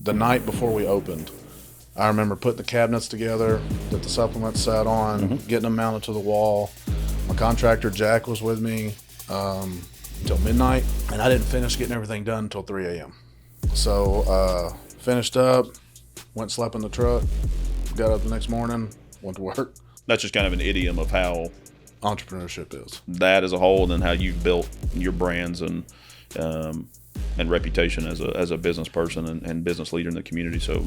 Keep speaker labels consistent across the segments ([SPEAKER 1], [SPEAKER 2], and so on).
[SPEAKER 1] the night before we opened, I remember putting the cabinets together that the supplements sat on, getting them mounted to the wall. My contractor, Jack, was with me until midnight, and I didn't finish getting everything done until 3 a.m. So finished up, went slept in the truck, got up the next morning, went to work.
[SPEAKER 2] That's just kind of an idiom of how
[SPEAKER 1] entrepreneurship is.
[SPEAKER 2] That as a whole, and then how you've built your brands and reputation as a business person and business leader in the community. So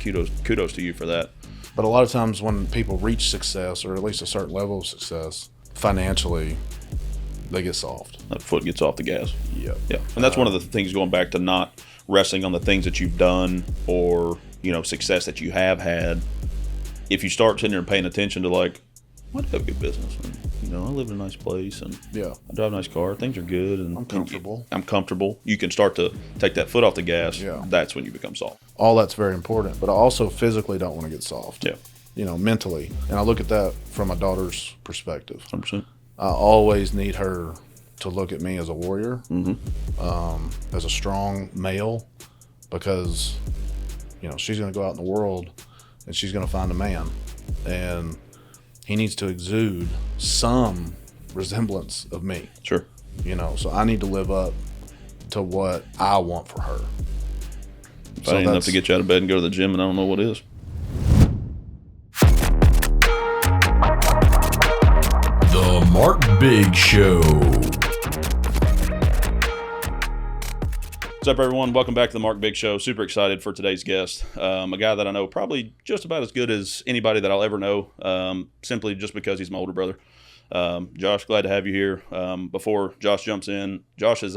[SPEAKER 2] kudos to you for that.
[SPEAKER 1] But a lot of times when people reach success, or at least a certain level of success, financially, they get soft.
[SPEAKER 2] That foot gets off the gas.
[SPEAKER 1] Yeah.
[SPEAKER 2] And that's one of the things, going back to not resting on the things that you've done or, success that you have had. If you start sitting there and paying attention to, like, I have a good business, and, I live in a nice place, and I drive a nice car, things are good, and I'm comfortable. You can start to take that foot off the gas.
[SPEAKER 1] Yeah.
[SPEAKER 2] That's when you become soft.
[SPEAKER 1] All that's very important, but I also physically don't want to get soft.
[SPEAKER 2] Yeah.
[SPEAKER 1] Mentally. And I look at that from my daughter's perspective.
[SPEAKER 2] 100%.
[SPEAKER 1] I always need her to look at me as a warrior, as a strong male, because, she's going to go out in the world and she's going to find a man. And he needs to exude some resemblance of me.
[SPEAKER 2] Sure.
[SPEAKER 1] So I need to live up to what I want for her.
[SPEAKER 2] If I ain't enough to get you out of bed and go to the gym, and I don't know what is.
[SPEAKER 3] The Mark Big Show.
[SPEAKER 2] What's up, everyone? Welcome back to the Mark Big Show. Super excited for today's guest. A guy that I know probably just about as good as anybody that I'll ever know, simply just because he's my older brother. Josh, glad to have you here. Before Josh jumps in, Josh is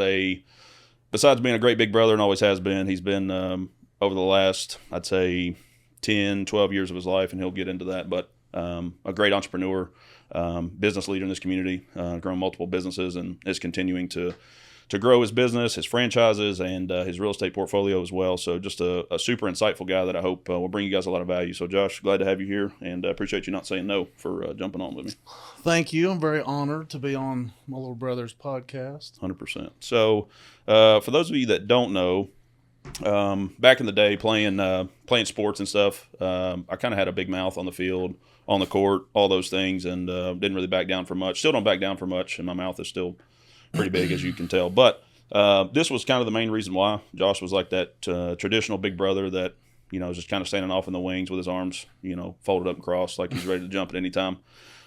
[SPEAKER 2] besides being a great big brother and always has been, he's been over the last, I'd say, 10, 12 years of his life, and he'll get into that, but a great entrepreneur, business leader in this community, grown multiple businesses, and is continuing to grow his business, his franchises, and his real estate portfolio as well. So just a super insightful guy that I hope will bring you guys a lot of value. So Josh, glad to have you here, and appreciate you not saying no for jumping on with me.
[SPEAKER 1] Thank you. I'm very honored to be on my little brother's podcast.
[SPEAKER 2] 100%. So for those of you that don't know, back in the day playing sports and stuff, I kind of had a big mouth on the field, on the court, all those things, and didn't really back down for much. Still don't back down for much, and my mouth is still pretty big, as you can tell. But this was kind of the main reason why. Josh was like that traditional big brother that, was just kind of standing off in the wings with his arms, folded up and crossed like he's ready to jump at any time.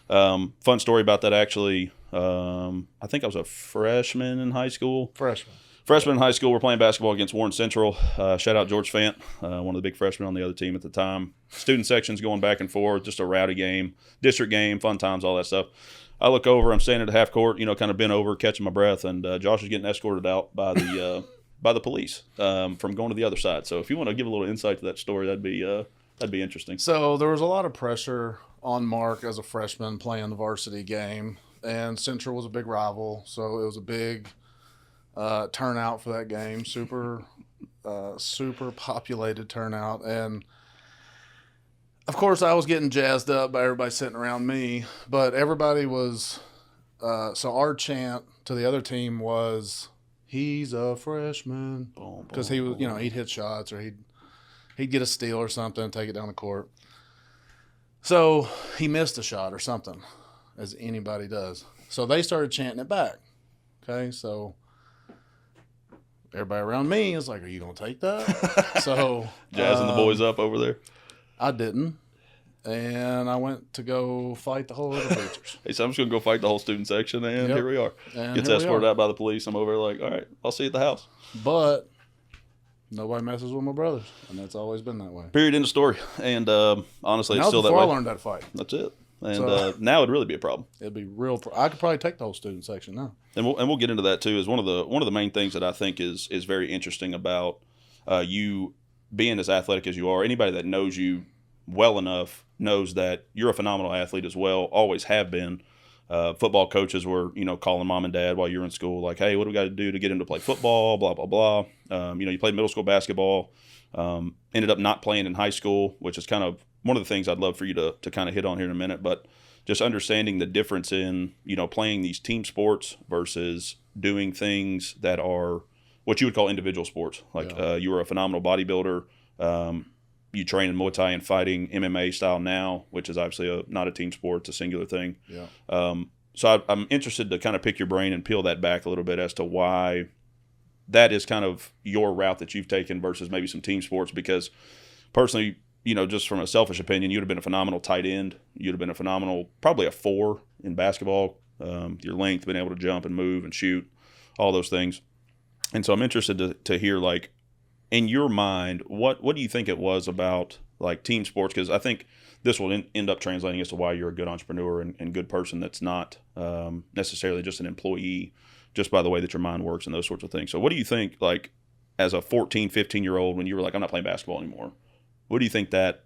[SPEAKER 2] Fun story about that, actually. I think I was a freshman in high school. Freshman in high school, we're playing basketball against Warren Central. Shout out George Fant, one of the big freshmen on the other team at the time. Student sections going back and forth, just a rowdy game, district game, fun times, all that stuff. I look over, I'm standing at half court, kind of bent over, catching my breath, and Josh is getting escorted out by the police from going to the other side. So if you want to give a little insight to that story, that'd be interesting.
[SPEAKER 1] So there was a lot of pressure on Mark as a freshman playing the varsity game, and Central was a big rival, so it was a big turnout for that game. Super populated turnout, and of course I was getting jazzed up by everybody sitting around me, but everybody was so our chant to the other team was, "He's a freshman," because he was, he'd hit shots, or he'd get a steal or something, take it down the court. So he missed a shot or something, as anybody does. So they started chanting it back. Okay, so everybody around me is like, "Are you going to take that?" So
[SPEAKER 2] jazzing the boys up over there.
[SPEAKER 1] I didn't. And I went to go fight the whole other preachers.
[SPEAKER 2] Hey, so I'm just going to go fight the whole student section, and here we are.
[SPEAKER 1] And
[SPEAKER 2] gets escorted out by the police. I'm over there like, all right, I'll see you at the house.
[SPEAKER 1] But nobody messes with my brothers, and that's always been that way.
[SPEAKER 2] Period, end of story. And honestly, it's still that way.
[SPEAKER 1] Before I learned that fight.
[SPEAKER 2] That's it. And now it'd really be a problem.
[SPEAKER 1] It'd be real. I could probably take the whole student section now.
[SPEAKER 2] And we'll get into that too. Is one of the main things that I think is very interesting about you being as athletic as you are. Anybody that knows you well enough knows that you're a phenomenal athlete as well. Always have been. Football coaches were, calling mom and dad while you were in school, like, "Hey, what do we got to do to get him to play football?" Blah blah blah. You played middle school basketball. Ended up not playing in high school, which is kind of one of the things I'd love for you to kind of hit on here in a minute. But just understanding the difference in, playing these team sports versus doing things that are what you would call individual sports. Like you were a phenomenal bodybuilder, You train in Muay Thai and fighting MMA style now, which is obviously not a team sport, it's a singular thing.
[SPEAKER 1] Yeah.
[SPEAKER 2] So I'm interested to kind of pick your brain and peel that back a little bit as to why that is kind of your route that you've taken versus maybe some team sports. Because personally, just from a selfish opinion, you'd have been a phenomenal tight end. You'd have been a phenomenal, probably a 4 in basketball. Your length, being able to jump and move and shoot, all those things. And so I'm interested to hear, like, in your mind, what do you think it was about like team sports? Because I think this will end up translating as to why you're a good entrepreneur and good person that's not necessarily just an employee, just by the way that your mind works and those sorts of things. So what do you think, like, as a 14, 15-year-old, when you were like, I'm not playing basketball anymore, what do you think that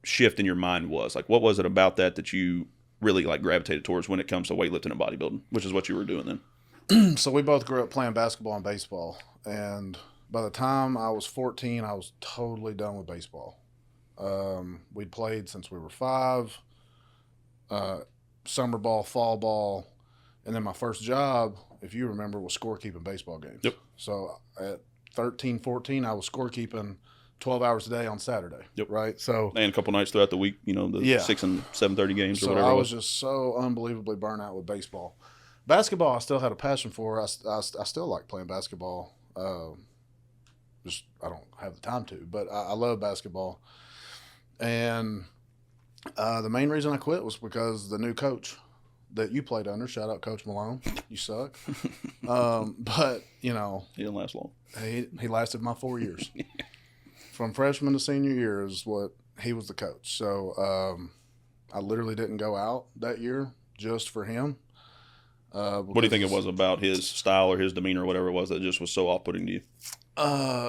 [SPEAKER 2] shift in your mind was? Like, what was it about that you really like gravitated towards when it comes to weightlifting and bodybuilding, which is what you were doing then?
[SPEAKER 1] So we both grew up playing basketball and baseball, and by the time I was 14, I was totally done with baseball. We'd played since we were 5, summer ball, fall ball, and then my first job, if you remember, was scorekeeping baseball games.
[SPEAKER 2] Yep.
[SPEAKER 1] So at 13, 14, I was scorekeeping 12 hours a day on Saturday.
[SPEAKER 2] Yep.
[SPEAKER 1] Right? So
[SPEAKER 2] and a couple nights throughout the week, the 6 and 7:30 games or
[SPEAKER 1] so
[SPEAKER 2] whatever.
[SPEAKER 1] I was just so unbelievably burnt out with baseball. Basketball, I still had a passion for. I still like playing basketball. Just I don't have the time to, but I love basketball. And the main reason I quit was because the new coach that you played under, shout out Coach Malone, you suck. But
[SPEAKER 2] he didn't last long.
[SPEAKER 1] He lasted my 4 years. From freshman to senior year is what he was the coach. So I literally didn't go out that year just for him.
[SPEAKER 2] What do you think it was about his style or his demeanor or whatever it was that just was so off-putting to you?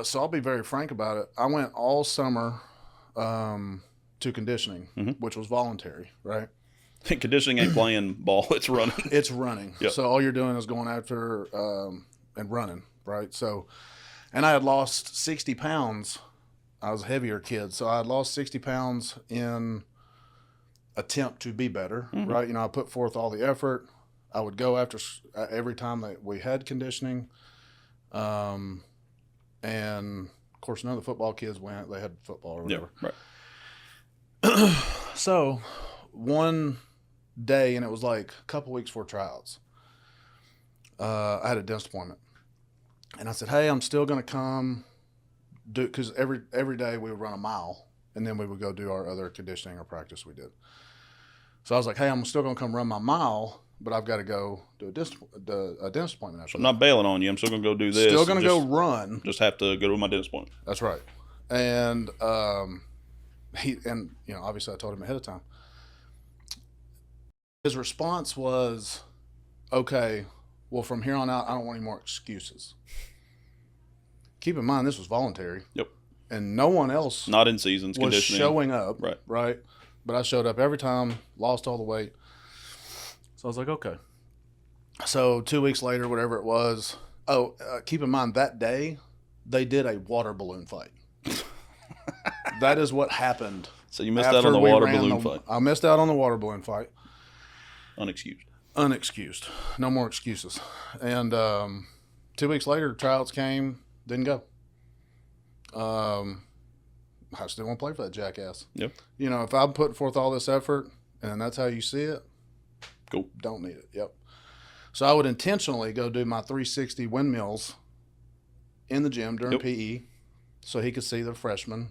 [SPEAKER 1] So I'll be very frank about it. I went all summer to conditioning, which was voluntary, right?
[SPEAKER 2] Conditioning ain't playing ball; it's running.
[SPEAKER 1] It's running.
[SPEAKER 2] Yep.
[SPEAKER 1] So all you're doing is going after and running, right? So, and I had lost 60 pounds. I was a heavier kid, so I had lost 60 pounds in attempt to be better, right? I put forth all the effort. I would go after every time that we had conditioning. And of course, none of the football kids went. They had football or whatever.
[SPEAKER 2] Yeah, right.
[SPEAKER 1] So one day, and it was like a couple weeks before tryouts, I had a dentist appointment. And I said, hey, I'm still going to come do, because every day we would run a mile, and then we would go do our other conditioning or practice we did. So I was like, hey, I'm still going to come run my mile, but I've got to go do a dentist appointment after.
[SPEAKER 2] So I'm not bailing on you. I'm still going to go do this.
[SPEAKER 1] Still going to go run.
[SPEAKER 2] Just have to go to my dentist appointment.
[SPEAKER 1] That's right. And obviously I told him ahead of time. His response was, okay, well, from here on out, I don't want any more excuses. Keep in mind, this was voluntary.
[SPEAKER 2] Yep.
[SPEAKER 1] And no one else
[SPEAKER 2] not in seasons
[SPEAKER 1] was
[SPEAKER 2] conditioning.
[SPEAKER 1] showing up.
[SPEAKER 2] Right.
[SPEAKER 1] But I showed up every time, lost all the weight. So I was like, okay. So 2 weeks later, whatever it was. Keep in mind, that day, they did a water balloon fight. That is what happened.
[SPEAKER 2] So you missed out on the water balloon fight.
[SPEAKER 1] I missed out on the water balloon fight.
[SPEAKER 2] Unexcused.
[SPEAKER 1] No more excuses. And 2 weeks later, tryouts came, didn't go. I still want to play for that jackass.
[SPEAKER 2] Yep.
[SPEAKER 1] If I'm putting forth all this effort and that's how you see it,
[SPEAKER 2] cool.
[SPEAKER 1] Don't need it. Yep. So I would intentionally go do my 360 windmills in the gym during PE so he could see the freshman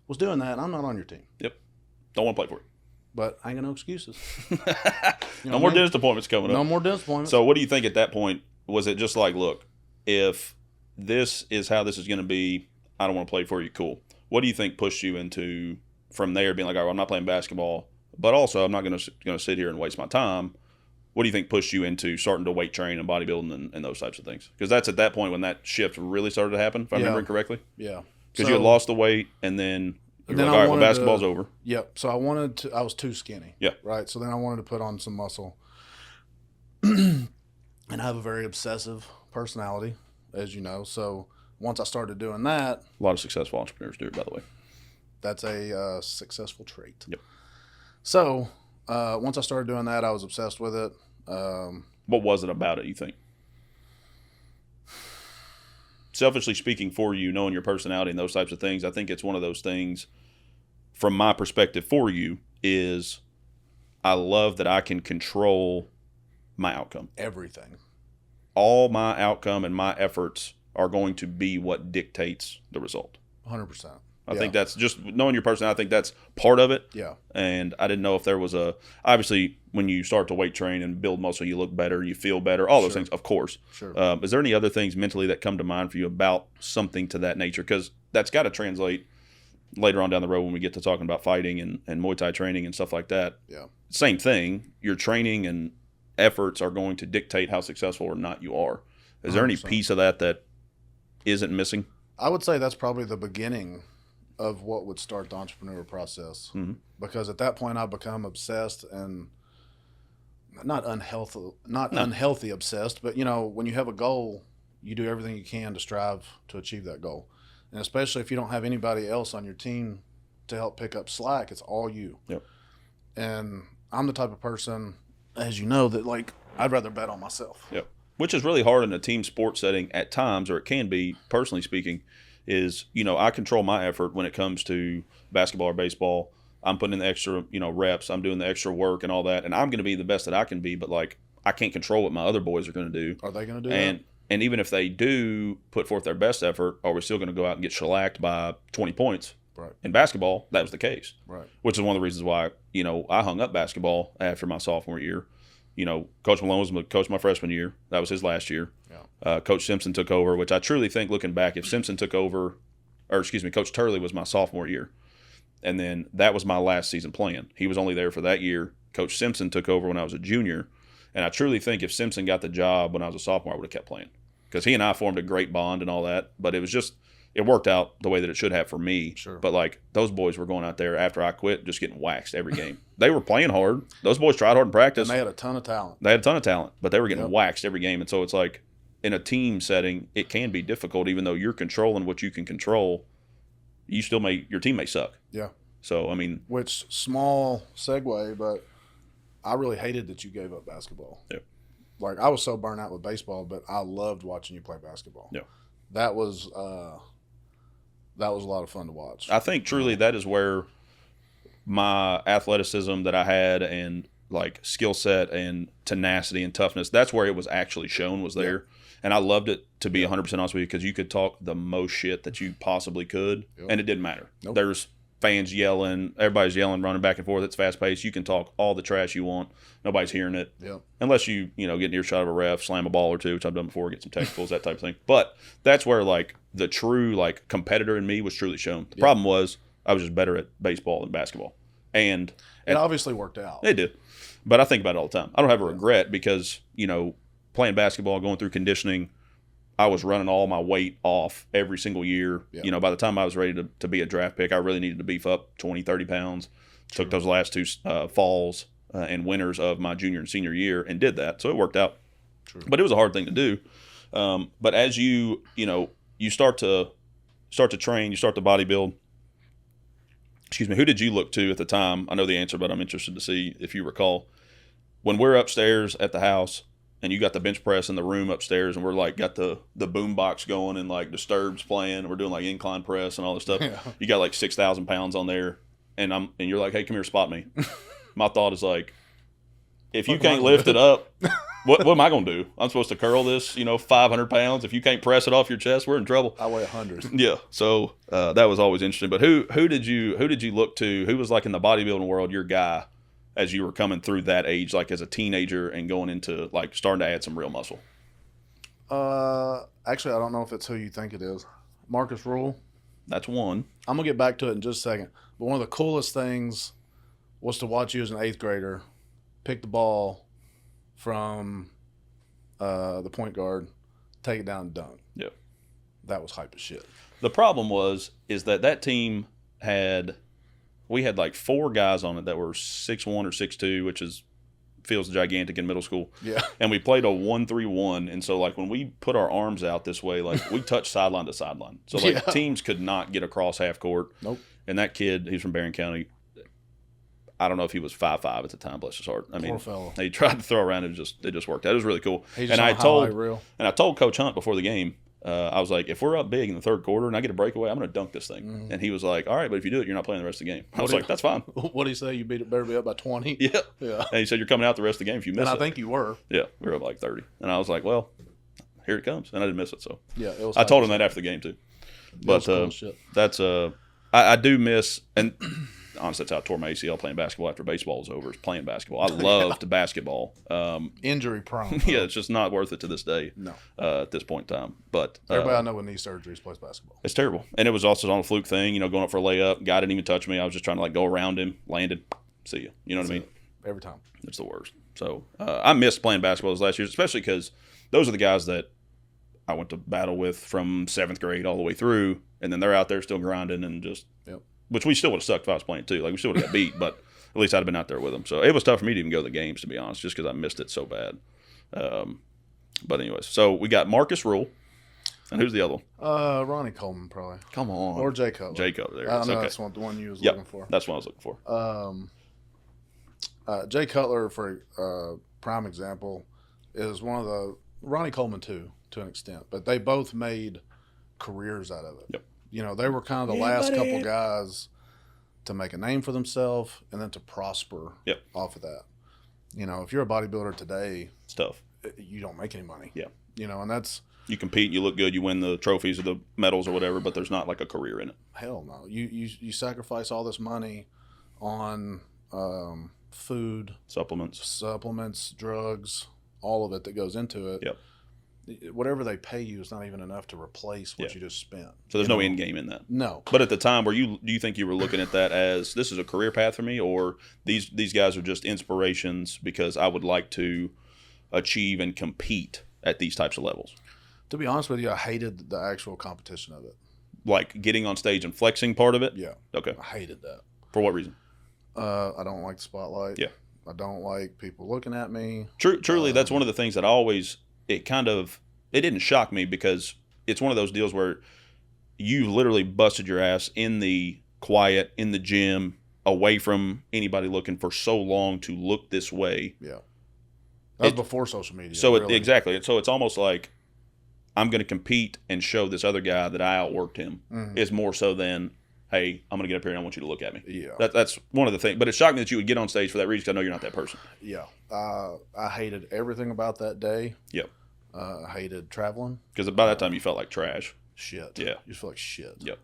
[SPEAKER 1] was doing that. And I'm not on your team.
[SPEAKER 2] Yep. Don't want to play for it.
[SPEAKER 1] But I ain't got no excuses.
[SPEAKER 2] No more dentist appointments coming up.
[SPEAKER 1] No more dentist appointments.
[SPEAKER 2] So what do you think at that point? Was it just like, look, if this is how this is going to be, I don't want to play for you, cool. What do you think pushed you into, from there, being like, all right, I'm not playing basketball, but also I'm not going to sit here and waste my time? What do you think pushed you into starting to weight train and bodybuilding and those types of things? Because that's at that point when that shift really started to happen, if I'm remembering correctly.
[SPEAKER 1] Yeah.
[SPEAKER 2] Because you had lost the weight, and then you were like, all right, well, basketball's over.
[SPEAKER 1] Yep. So I was too skinny.
[SPEAKER 2] Yeah.
[SPEAKER 1] Right. So then I wanted to put on some muscle. And I have a very obsessive personality, as you know. So once I started doing that.
[SPEAKER 2] A lot of successful entrepreneurs do it, by the way.
[SPEAKER 1] That's a successful trait.
[SPEAKER 2] Yep.
[SPEAKER 1] So once I started doing that, I was obsessed with it. What
[SPEAKER 2] was it about it, you think? selfishly speaking for you, knowing your personality and those types of things, I think it's one of those things from my perspective for you is I love that I can control my outcome.
[SPEAKER 1] Everything.
[SPEAKER 2] All my outcome and my efforts are going to be what dictates the result.
[SPEAKER 1] 100%.
[SPEAKER 2] I think that's just knowing your personality. I think that's part of it.
[SPEAKER 1] Yeah.
[SPEAKER 2] And I didn't know if there was obviously when you start to weight train and build muscle, you look better, you feel better, all those things, of course.
[SPEAKER 1] Sure.
[SPEAKER 2] Is there any other things mentally that come to mind for you about something to that nature? Because that's got to translate later on down the road when we get to talking about fighting and Muay Thai training and stuff like that.
[SPEAKER 1] Yeah.
[SPEAKER 2] Same thing. Your training and efforts are going to dictate how successful or not you are. Is there any
[SPEAKER 1] 100%.
[SPEAKER 2] piece of that isn't missing?
[SPEAKER 1] I would say that's probably the beginning of what would start the entrepreneurial process.
[SPEAKER 2] Mm-hmm.
[SPEAKER 1] Because at that point I've become obsessed and not unhealthy obsessed, but when you have a goal, you do everything you can to strive to achieve that goal. And especially if you don't have anybody else on your team to help pick up slack, it's all you.
[SPEAKER 2] Yep.
[SPEAKER 1] And I'm the type of person, as you know, that I'd rather bet on myself.
[SPEAKER 2] Yep. Which is really hard in a team sports setting at times, or it can be, personally speaking, is, I control my effort when it comes to basketball or baseball. I'm putting in the extra, reps. I'm doing the extra work and all that. And I'm going to be the best that I can be, but I can't control what my other boys are going to do.
[SPEAKER 1] Are they going to do that?
[SPEAKER 2] And even if they do put forth their best effort, are we still going to go out and get shellacked by 20 points?
[SPEAKER 1] Right.
[SPEAKER 2] In basketball, that was the case.
[SPEAKER 1] Right.
[SPEAKER 2] Which is one of the reasons why, I hung up basketball after my sophomore year. Coach Malone was my coach my freshman year. That was his last year.
[SPEAKER 1] Yeah.
[SPEAKER 2] Coach Simpson took over, which I truly think, looking back, if Simpson took over, Coach Turley was my sophomore year. And then that was my last season playing. He was only there for that year. Coach Simpson took over when I was a junior. And I truly think if Simpson got the job when I was a sophomore, I would have kept playing. Because he and I formed a great bond and all that. But it worked out the way that it should have for me.
[SPEAKER 1] Sure.
[SPEAKER 2] But those boys were going out there after I quit, just getting waxed every game. They were playing hard. Those boys tried hard in practice.
[SPEAKER 1] And they had a ton of talent.
[SPEAKER 2] But they were getting waxed every game. And so it's in a team setting, it can be difficult, even though you're controlling what you can control. Your team may suck.
[SPEAKER 1] Yeah.
[SPEAKER 2] So,
[SPEAKER 1] Which, small segue, but I really hated that you gave up basketball.
[SPEAKER 2] Yeah.
[SPEAKER 1] I was so burnt out with baseball, but I loved watching you play basketball.
[SPEAKER 2] Yeah.
[SPEAKER 1] That was a lot of fun to watch.
[SPEAKER 2] I think truly that is where my athleticism that I had and skill set and tenacity and toughness, that's where it was actually shown was there. Yeah. And I loved it, to be 100% honest with you, because you could talk the most shit that you possibly could, and it didn't matter.
[SPEAKER 1] Nope.
[SPEAKER 2] There's fans yelling, everybody's yelling, running back and forth. It's fast paced. You can talk all the trash you want. Nobody's hearing it.
[SPEAKER 1] Yep.
[SPEAKER 2] Unless you, get an earshot of a ref, slam a ball or two, which I've done before, get some technicals, that type of thing. But that's where the true competitor in me was truly shown. The problem was I was just better at baseball than basketball. And
[SPEAKER 1] it obviously worked out.
[SPEAKER 2] It did. But I think about it all the time. I don't have a regret because, playing basketball, going through conditioning, I was running all my weight off every single year. Yeah. By the time I was ready to be a draft pick, I really needed to beef up 20, 30 pounds. True. Took those last two falls and winters of my junior and senior year and did that. So it worked out.
[SPEAKER 1] True.
[SPEAKER 2] But it was a hard thing to do. But as you start to train, you start to bodybuild. Excuse me, who did you look to at the time? I know the answer, but I'm interested to see if you recall. When we're upstairs at the house and you got the bench press in the room upstairs and we're got the boom box going and Disturbed's playing and we're doing incline press and all this stuff. Yeah. You got 6,000 pounds on there and you're like, hey, come here, spot me. My thought is if you can't lift it up, what am I going to do? I'm supposed to curl this, 500 pounds. If you can't press it off your chest, we're in trouble.
[SPEAKER 1] I weigh 100.
[SPEAKER 2] Yeah. So that was always interesting. But who did you look to? Who was in the bodybuilding world, your guy, as you were coming through that age, as a teenager and going into starting to add some real muscle?
[SPEAKER 1] Actually, I don't know if it's who you think it is. Marcus Rule.
[SPEAKER 2] That's one.
[SPEAKER 1] I'm going to get back to it in just a second. But one of the coolest things was to watch you as an 8th grader pick the ball from the point guard, take it down and dunk.
[SPEAKER 2] Yeah.
[SPEAKER 1] That was hype as shit.
[SPEAKER 2] The problem is that team we had 4 guys on it that were 6'1" or 6'2", which feels gigantic in middle school.
[SPEAKER 1] Yeah.
[SPEAKER 2] And we played a 1-3-1. And so when we put our arms out this way, we touched sideline to sideline. So teams could not get across half court.
[SPEAKER 1] Nope.
[SPEAKER 2] And that kid, he's from Barron County. I don't know if he was 5'5" at the time, bless his heart.
[SPEAKER 1] Poor fellow.
[SPEAKER 2] He tried to throw around, it just worked out. It was really cool.
[SPEAKER 1] And I told
[SPEAKER 2] Coach Hunt before the game, I was like, if we're up big in the third quarter and I get a breakaway, I'm going to dunk this thing.
[SPEAKER 1] Mm-hmm.
[SPEAKER 2] And he was like, all right, but if you do it, you're not playing the rest of the game. I was like, that's fine.
[SPEAKER 1] What do you say? You better be up by 20?
[SPEAKER 2] Yeah.
[SPEAKER 1] Yeah.
[SPEAKER 2] And he said, you're coming out the rest of the game if you miss it.
[SPEAKER 1] And I think you were.
[SPEAKER 2] Yeah, we were up like 30. And I was like, well, here it comes. And I didn't miss it. So
[SPEAKER 1] Yeah, it was.
[SPEAKER 2] I told him that after the game too. But
[SPEAKER 1] cool shit.
[SPEAKER 2] that's I do miss, and honestly, that's how I tore my ACL playing basketball after baseball was over. Is playing basketball. I loved basketball.
[SPEAKER 1] Injury prone.
[SPEAKER 2] Yeah, it's just not worth it to this day.
[SPEAKER 1] No.
[SPEAKER 2] At this point in time, but
[SPEAKER 1] Everybody I know with knee surgeries plays basketball.
[SPEAKER 2] it's terrible. And it was also on a fluke thing. Going up for a layup. Guy didn't even touch me. I was just trying to go around him, landed, see you. You know what I mean?
[SPEAKER 1] Every time.
[SPEAKER 2] It's the worst. So I missed playing basketball those last years, especially because those are the guys that I went to battle with from 7th grade all the way through, and then they're out there still grinding and just, which we still would have sucked if I was playing too. Like we still would have got beat, but at least I'd have been out there with them. So it was tough for me to even go to the games, to be honest, just because I missed it so bad. But anyways, so we got Marcus Rule, and who's the other one?
[SPEAKER 1] Ronnie Coleman probably,
[SPEAKER 2] Come on,
[SPEAKER 1] or Jay Cutler.
[SPEAKER 2] Jay Cutler. There,
[SPEAKER 1] I know
[SPEAKER 2] okay.
[SPEAKER 1] that's the one you was
[SPEAKER 2] Yep,
[SPEAKER 1] looking for.
[SPEAKER 2] that's what I was looking for.
[SPEAKER 1] Jay Cutler, for prime example, is one of the Ronnie Coleman too, to an extent, but they both made careers out of it.
[SPEAKER 2] Yep.
[SPEAKER 1] They were kind of the last couple guys to make a name for themselves and then to prosper off of that. If you're a bodybuilder today,
[SPEAKER 2] It's tough.
[SPEAKER 1] you don't make any money.
[SPEAKER 2] Yeah.
[SPEAKER 1] And that's
[SPEAKER 2] You compete, you look good, you win the trophies or the medals or whatever, but there's not like a career in it.
[SPEAKER 1] hell no. You sacrifice all this money on food,
[SPEAKER 2] Supplements.
[SPEAKER 1] drugs, all of it that goes into it.
[SPEAKER 2] Yep.
[SPEAKER 1] Whatever they pay you is not even enough to replace what you just spent.
[SPEAKER 2] So there's no end game in that.
[SPEAKER 1] No.
[SPEAKER 2] But at the time, do you think you were looking at that as this is a career path for me, or these guys are just inspirations because I would like to achieve and compete at these types of levels?
[SPEAKER 1] To be honest with you, I hated the actual competition of it.
[SPEAKER 2] Like getting on stage and flexing part of it?
[SPEAKER 1] Yeah.
[SPEAKER 2] Okay.
[SPEAKER 1] I hated that.
[SPEAKER 2] For what reason?
[SPEAKER 1] I don't like the spotlight.
[SPEAKER 2] Yeah.
[SPEAKER 1] I don't like people looking at me.
[SPEAKER 2] Truly, that's one of the things that it didn't shock me because it's one of those deals where you literally busted your ass in the quiet, in the gym, away from anybody looking for so long to look this way.
[SPEAKER 1] Yeah. That was before social media.
[SPEAKER 2] So
[SPEAKER 1] really.
[SPEAKER 2] exactly. So it's almost like I'm going to compete and show this other guy that I outworked him is more so than, hey, I'm going to get up here and I want you to look at me.
[SPEAKER 1] Yeah.
[SPEAKER 2] That's one of the things. But it shocked me that you would get on stage for that reason because I know you're not that person.
[SPEAKER 1] Yeah. I hated everything about that day.
[SPEAKER 2] Yep.
[SPEAKER 1] I hated traveling.
[SPEAKER 2] Because by that time you felt like trash.
[SPEAKER 1] Shit.
[SPEAKER 2] Yeah.
[SPEAKER 1] You feel like shit.
[SPEAKER 2] Yep.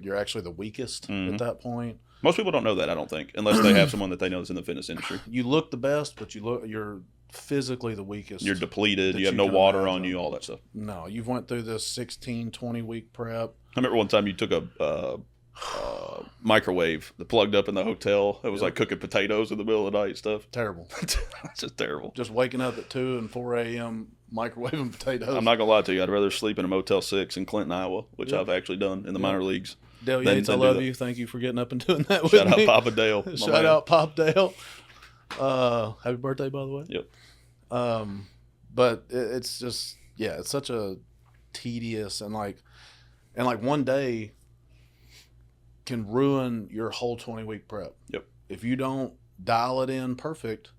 [SPEAKER 1] You're actually the weakest at that point.
[SPEAKER 2] Most people don't know that, I don't think, unless they have someone that they know that's in the fitness industry.
[SPEAKER 1] You look the best, but you're physically the weakest.
[SPEAKER 2] You're depleted.
[SPEAKER 1] that
[SPEAKER 2] You have
[SPEAKER 1] you
[SPEAKER 2] no
[SPEAKER 1] can
[SPEAKER 2] water
[SPEAKER 1] imagine.
[SPEAKER 2] on you, all that stuff.
[SPEAKER 1] No, you've went through this 16, 20-week prep.
[SPEAKER 2] I remember one time you took a microwave that plugged up in the hotel. It was like cooking potatoes in the middle of the night and stuff.
[SPEAKER 1] Terrible.
[SPEAKER 2] It's just terrible.
[SPEAKER 1] Just waking up at 2 and 4 a.m. microwaving potatoes.
[SPEAKER 2] I'm not going to lie to you. I'd rather sleep in a Motel 6 in Clinton, Iowa, which I've actually done in the minor leagues.
[SPEAKER 1] Dale
[SPEAKER 2] than
[SPEAKER 1] Yates, I
[SPEAKER 2] do
[SPEAKER 1] love
[SPEAKER 2] that.
[SPEAKER 1] you. Thank you for getting up and doing that with
[SPEAKER 2] Shout
[SPEAKER 1] me.
[SPEAKER 2] out Papa Dale. my
[SPEAKER 1] Shout
[SPEAKER 2] man.
[SPEAKER 1] out Pop Dale. Happy birthday, by the way.
[SPEAKER 2] Yep.
[SPEAKER 1] But it's just, it's such a tedious and like one day can ruin your whole 20-week prep.
[SPEAKER 2] Yep.
[SPEAKER 1] If you don't dial it in perfect,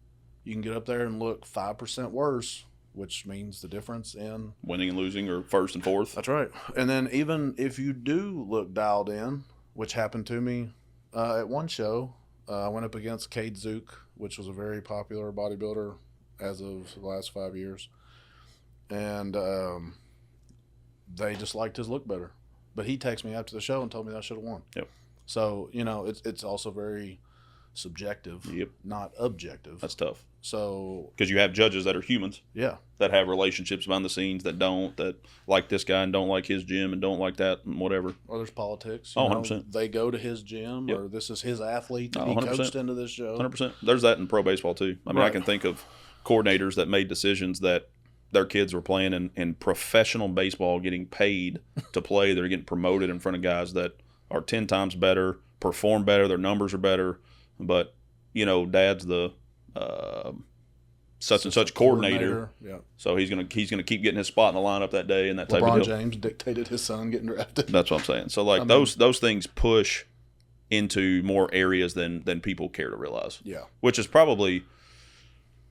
[SPEAKER 1] you can get up there and look 5% worse, which means the difference in
[SPEAKER 2] Winning and losing or first and fourth.
[SPEAKER 1] That's right. And then even if you do look dialed in, which happened to me at one show, I went up against Cade Zook, which was a very popular bodybuilder as of the last 5 years. And they just liked his look better. But he texted me after the show and told me that I should have won.
[SPEAKER 2] Yep.
[SPEAKER 1] So, it's also very subjective,
[SPEAKER 2] Yep.
[SPEAKER 1] not objective.
[SPEAKER 2] That's tough.
[SPEAKER 1] So,
[SPEAKER 2] Because you have judges that are humans
[SPEAKER 1] yeah.
[SPEAKER 2] that have relationships behind the scenes that like this guy and don't like his gym and don't like that and whatever.
[SPEAKER 1] Or there's politics.
[SPEAKER 2] Oh,
[SPEAKER 1] you know,
[SPEAKER 2] 100%.
[SPEAKER 1] They go to his gym,
[SPEAKER 2] Yep.
[SPEAKER 1] or this is his athlete that
[SPEAKER 2] Oh,
[SPEAKER 1] he
[SPEAKER 2] 100%.
[SPEAKER 1] coached into this show.
[SPEAKER 2] 100%. There's that in pro baseball too. I mean, I
[SPEAKER 1] Right.
[SPEAKER 2] can think of coordinators that made decisions that their kids were playing in professional baseball, getting paid to play. They're getting promoted in front of guys that are 10 times better, perform better, their numbers are better. But, dad's the such and such coordinator.
[SPEAKER 1] Yeah.
[SPEAKER 2] So he's gonna keep getting his spot in the lineup that day and that type
[SPEAKER 1] LeBron
[SPEAKER 2] of deal.
[SPEAKER 1] James dictated his son getting drafted.
[SPEAKER 2] That's what I'm saying. So like those things push into more areas than people care to realize.
[SPEAKER 1] Yeah.
[SPEAKER 2] Which is probably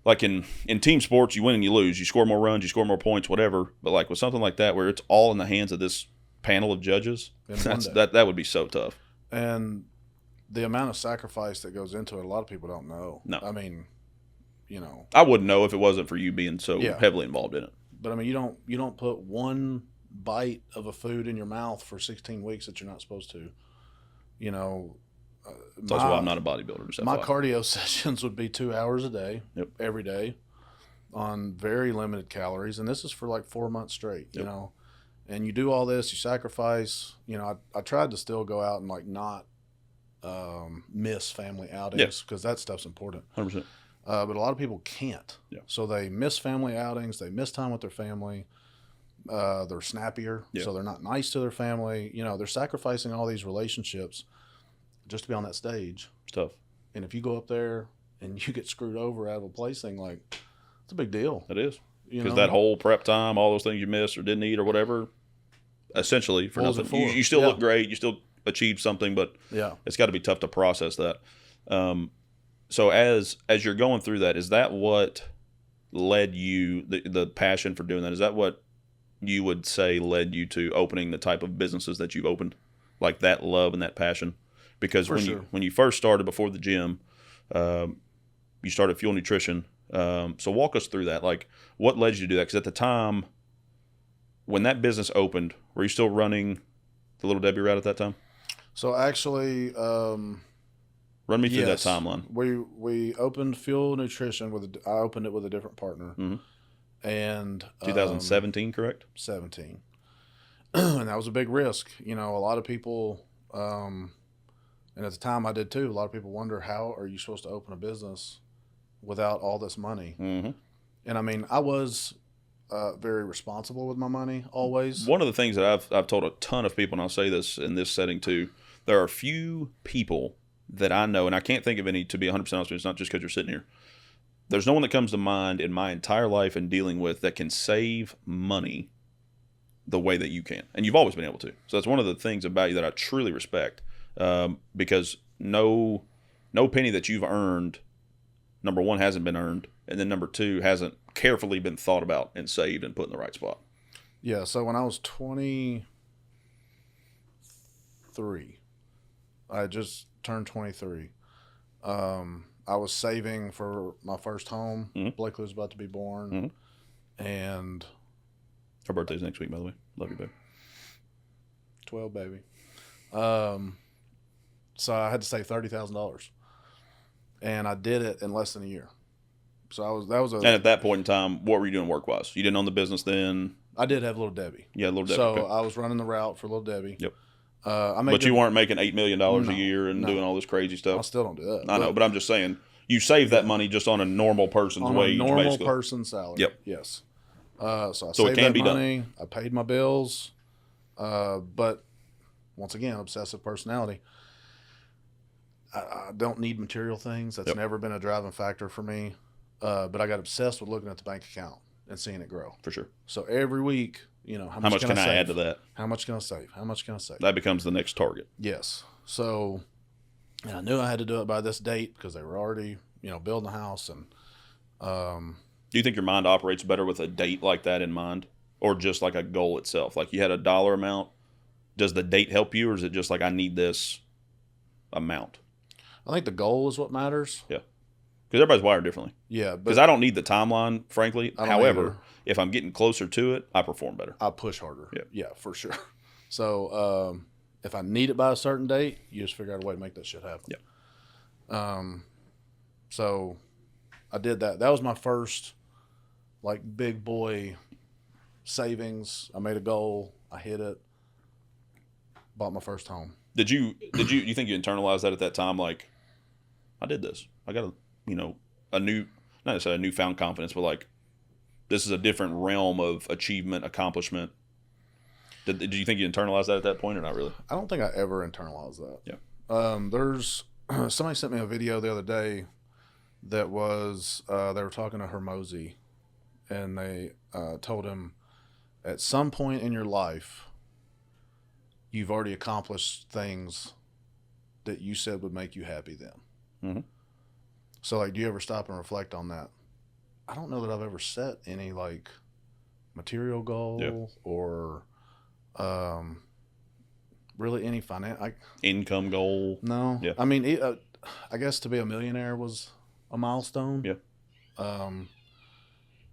[SPEAKER 2] like in team sports, you win and you lose. You score more runs, you score more points, whatever. But like with something like that, where it's all in the hands of this panel of judges, that would be so tough.
[SPEAKER 1] And the amount of sacrifice that goes into it, a lot of people don't know.
[SPEAKER 2] No.
[SPEAKER 1] I mean, you know,
[SPEAKER 2] I wouldn't know if it wasn't for you being so heavily involved in it.
[SPEAKER 1] But I mean, you don't put one bite of a food in your mouth for 16 weeks that you're not supposed to. You know,
[SPEAKER 2] it's also why I'm not a bodybuilder. Just
[SPEAKER 1] my
[SPEAKER 2] FYI.
[SPEAKER 1] cardio sessions would be 2 hours a day,
[SPEAKER 2] Yep.
[SPEAKER 1] every day, on very limited calories, and this is for like 4 months straight. You know, and you do all this, you sacrifice. You know, I tried to still go out and like not miss family outings because that stuff's important.
[SPEAKER 2] 100%.
[SPEAKER 1] But a lot of people can't.
[SPEAKER 2] Yeah.
[SPEAKER 1] So they miss family outings. They miss time with their family. They're snappier, so they're not nice to their family. You know, they're sacrificing all these relationships just to be on that stage.
[SPEAKER 2] It's tough.
[SPEAKER 1] And if you go up there and you get screwed over out of a placing, like, it's a big deal.
[SPEAKER 2] It is. Because that whole prep time, all those things you missed or didn't eat or whatever, essentially for nothing. You still look great. You still achieved something, but it's got to be tough to process that. So as you're going through that, is that what led you, the passion for doing that? Is that what you would say led you to opening the type of businesses that you've opened, like that love and that passion? Because when you first started before the gym, you started Fuel Nutrition. So walk us through that. Like, what led you to do that? Because at the time, when that business opened, were you still running the Little Debbie route at that time?
[SPEAKER 1] So actually,
[SPEAKER 2] run me through that timeline.
[SPEAKER 1] We opened Fuel Nutrition I opened it with a different partner.
[SPEAKER 2] Mm-hmm.
[SPEAKER 1] And
[SPEAKER 2] 2017, correct?
[SPEAKER 1] 17. And that was a big risk. You know, a lot of people, and at the time I did too, a lot of people wonder, how are you supposed to open a business without all this money?
[SPEAKER 2] Mm-hmm.
[SPEAKER 1] And I mean, I was very responsible with my money always.
[SPEAKER 2] One of the things that I've told a ton of people, and I'll say this in this setting too, there are few people that I know, and I can't think of any, to be 100% honest with you, it's not just because you're sitting here. There's no one that comes to mind in my entire life and dealing with that can save money the way that you can. And you've always been able to. So that's one of the things about you that I truly respect, because no penny that you've earned, number one, hasn't been earned, and then number two, hasn't carefully been thought about and saved and put in the right spot.
[SPEAKER 1] Yeah, so when I was 23, I had just turned 23. I was saving for my first home.
[SPEAKER 2] Mm-hmm.
[SPEAKER 1] Blakely was about to be born.
[SPEAKER 2] Mm-hmm.
[SPEAKER 1] And
[SPEAKER 2] her birthday's next week, by the way. Love you, babe.
[SPEAKER 1] 12, baby. So I had to save $30,000. And I did it in less than a year. So and
[SPEAKER 2] at that point in time, what were you doing work-wise? You didn't own the business then?
[SPEAKER 1] I did have Little Debbie.
[SPEAKER 2] Yeah, Little Debbie.
[SPEAKER 1] So
[SPEAKER 2] okay.
[SPEAKER 1] I was running the route for Little Debbie.
[SPEAKER 2] Yep.
[SPEAKER 1] But
[SPEAKER 2] you weren't making $8 million a year and doing all this crazy stuff.
[SPEAKER 1] I still don't do that.
[SPEAKER 2] I know, but I'm just saying, you save that money just on a normal person's wage.
[SPEAKER 1] On a normal
[SPEAKER 2] basically.
[SPEAKER 1] person's salary.
[SPEAKER 2] Yep.
[SPEAKER 1] Yes. So I
[SPEAKER 2] So it
[SPEAKER 1] saved
[SPEAKER 2] can
[SPEAKER 1] that
[SPEAKER 2] be
[SPEAKER 1] money. I paid my bills. But once again, obsessive personality. I don't need material things. That's never been a driving factor for me. But I got obsessed with looking at the bank account and seeing it grow.
[SPEAKER 2] For sure.
[SPEAKER 1] So every week, you know, how
[SPEAKER 2] much can I add to that?
[SPEAKER 1] How much can I save? How much can I save?
[SPEAKER 2] That becomes the next target.
[SPEAKER 1] Yes. So I knew I had to do it by this date because they were already, you know, building the house. And
[SPEAKER 2] do you think your mind operates better with a date like that in mind, or just like a goal itself? Like you had a dollar amount. Does the date help you, or is it just like I need this amount?
[SPEAKER 1] I think the goal is what matters.
[SPEAKER 2] Yeah. Because everybody's wired differently.
[SPEAKER 1] Yeah.
[SPEAKER 2] Because I don't need the timeline, frankly. However,
[SPEAKER 1] either.
[SPEAKER 2] If I'm getting closer to it, I perform better.
[SPEAKER 1] I push harder.
[SPEAKER 2] Yeah.
[SPEAKER 1] Yeah, for sure. So if I need it by a certain date, you just figure out a way to make that shit happen.
[SPEAKER 2] Yeah.
[SPEAKER 1] So I did that. That was my first, like, big boy savings. I made a goal. I hit it. Bought my first home.
[SPEAKER 2] Did you think you internalized that at that time? Like, I did this. I got a new, not necessarily a newfound confidence, but like, this is a different realm of achievement, accomplishment. Did you think you internalized that at that point, or not really?
[SPEAKER 1] I don't think I ever internalized that.
[SPEAKER 2] Yeah.
[SPEAKER 1] There's somebody sent me a video the other day that was they were talking to Hermosi, and they told him, at some point in your life, you've already accomplished things that you said would make you happy then.
[SPEAKER 2] Mm-hmm.
[SPEAKER 1] So, like, do you ever stop and reflect on that? I don't know that I've ever set any like material goal or really any
[SPEAKER 2] income goal.
[SPEAKER 1] No.
[SPEAKER 2] Yeah.
[SPEAKER 1] I mean, I guess to be a millionaire was a milestone.
[SPEAKER 2] Yeah.
[SPEAKER 1] But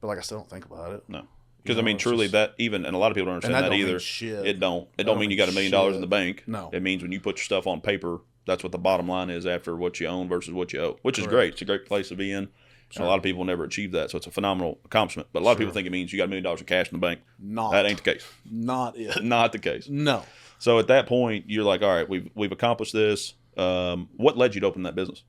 [SPEAKER 1] like I still don't think about it.
[SPEAKER 2] No. Because I mean, truly, that even, and a lot of people don't understand that
[SPEAKER 1] don't
[SPEAKER 2] either.
[SPEAKER 1] Mean shit.
[SPEAKER 2] It don't mean you got $1 million in the bank.
[SPEAKER 1] No.
[SPEAKER 2] It means when you put your stuff on paper, that's what the bottom line is after what you own versus what you owe, which is great. It's a great place to be in. Sure. And a lot of people never achieve that, so it's a phenomenal accomplishment. But a lot of people think it means you got $1 million in cash in the bank. That ain't the case.
[SPEAKER 1] Not it.
[SPEAKER 2] Not the case.
[SPEAKER 1] No.
[SPEAKER 2] So at that point, you're like, all right, we've accomplished this. What led you to open that business?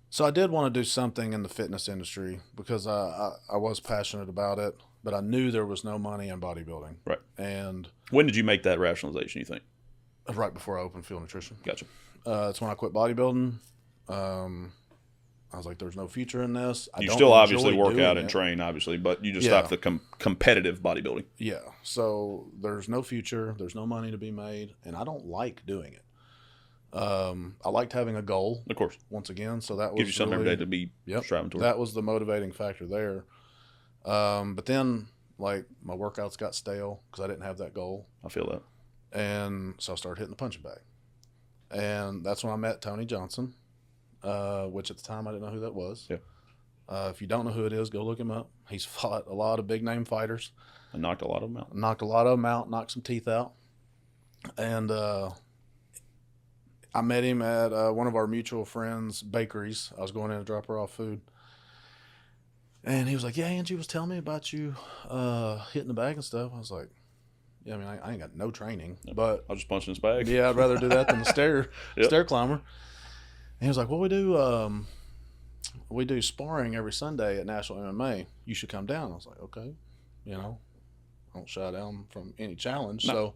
[SPEAKER 1] So I did want to do something in the fitness industry because I was passionate about it, but I knew there was no money in bodybuilding.
[SPEAKER 2] Right.
[SPEAKER 1] And
[SPEAKER 2] when did you make that rationalization, you think?
[SPEAKER 1] Right before I opened Field Nutrition.
[SPEAKER 2] Gotcha.
[SPEAKER 1] That's when I quit bodybuilding. I was like, there's no future in this.
[SPEAKER 2] You still obviously work out and train, obviously, but you just stopped the competitive bodybuilding.
[SPEAKER 1] Yeah. So there's no future. There's no money to be made, and I don't like doing it. I liked having a goal.
[SPEAKER 2] Of course.
[SPEAKER 1] Once again, so that was
[SPEAKER 2] gives you something every day to be striving toward.
[SPEAKER 1] That was the motivating factor there. But then, like, my workouts got stale because I didn't have that goal.
[SPEAKER 2] I feel that.
[SPEAKER 1] And so I started hitting the punching bag. And that's when I met Tony Johnson, which at the time I didn't know who that was.
[SPEAKER 2] Yeah.
[SPEAKER 1] If you don't know who it is, go look him up. He's fought a lot of big name fighters.
[SPEAKER 2] And knocked a lot of them out.
[SPEAKER 1] Knocked some teeth out. And I met him at one of our mutual friends' bakeries. I was going in to drop her off food. And he was like, yeah, Angie was telling me about you hitting the bag and stuff. I was like, yeah, I mean, I ain't got no training, but
[SPEAKER 2] I was just punching his bag.
[SPEAKER 1] Yeah, I'd rather do that than the stair climber. And he was like, well, we do sparring every Sunday at National MMA. You should come down. I was like, okay, I don't shy down from any challenge. No. So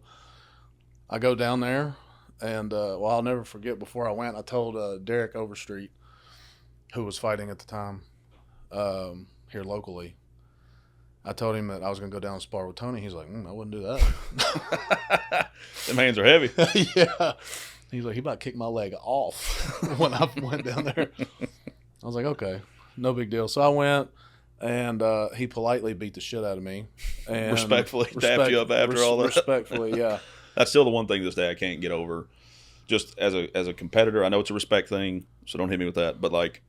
[SPEAKER 1] I go down there, and I'll never forget. Before I went, I told Derek Overstreet, who was fighting at the time here locally. I told him that I was going to go down and spar with Tony. He's like, I wouldn't do that.
[SPEAKER 2] Them hands are heavy.
[SPEAKER 1] Yeah. He's like, he about kicked my leg off when I went down there. I was like, okay, no big deal. So I went, and he politely beat the shit out of me. And
[SPEAKER 2] respectfully dapped you up after all that.
[SPEAKER 1] Respectfully, yeah.
[SPEAKER 2] That's still the one thing this day I can't get over. Just as a competitor, I know it's a respect thing, so don't hit me with that. But like,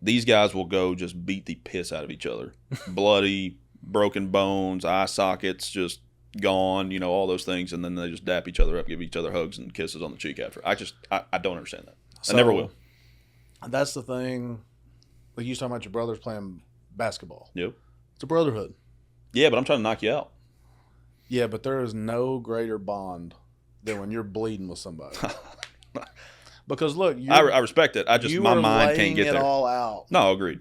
[SPEAKER 2] these guys will go just beat the piss out of each other. Bloody, broken bones, eye sockets just gone, all those things. And then they just dap each other up, give each other hugs and kisses on the cheek after. I don't understand that. So, I never will.
[SPEAKER 1] That's the thing. Like you was talking about your brothers playing basketball.
[SPEAKER 2] Yep.
[SPEAKER 1] It's a brotherhood.
[SPEAKER 2] Yeah, but I'm trying to knock you out.
[SPEAKER 1] Yeah, but there is no greater bond than when you're bleeding with somebody. Because look,
[SPEAKER 2] I respect it. My mind can't get there.
[SPEAKER 1] You were laying it all out.
[SPEAKER 2] No, agreed.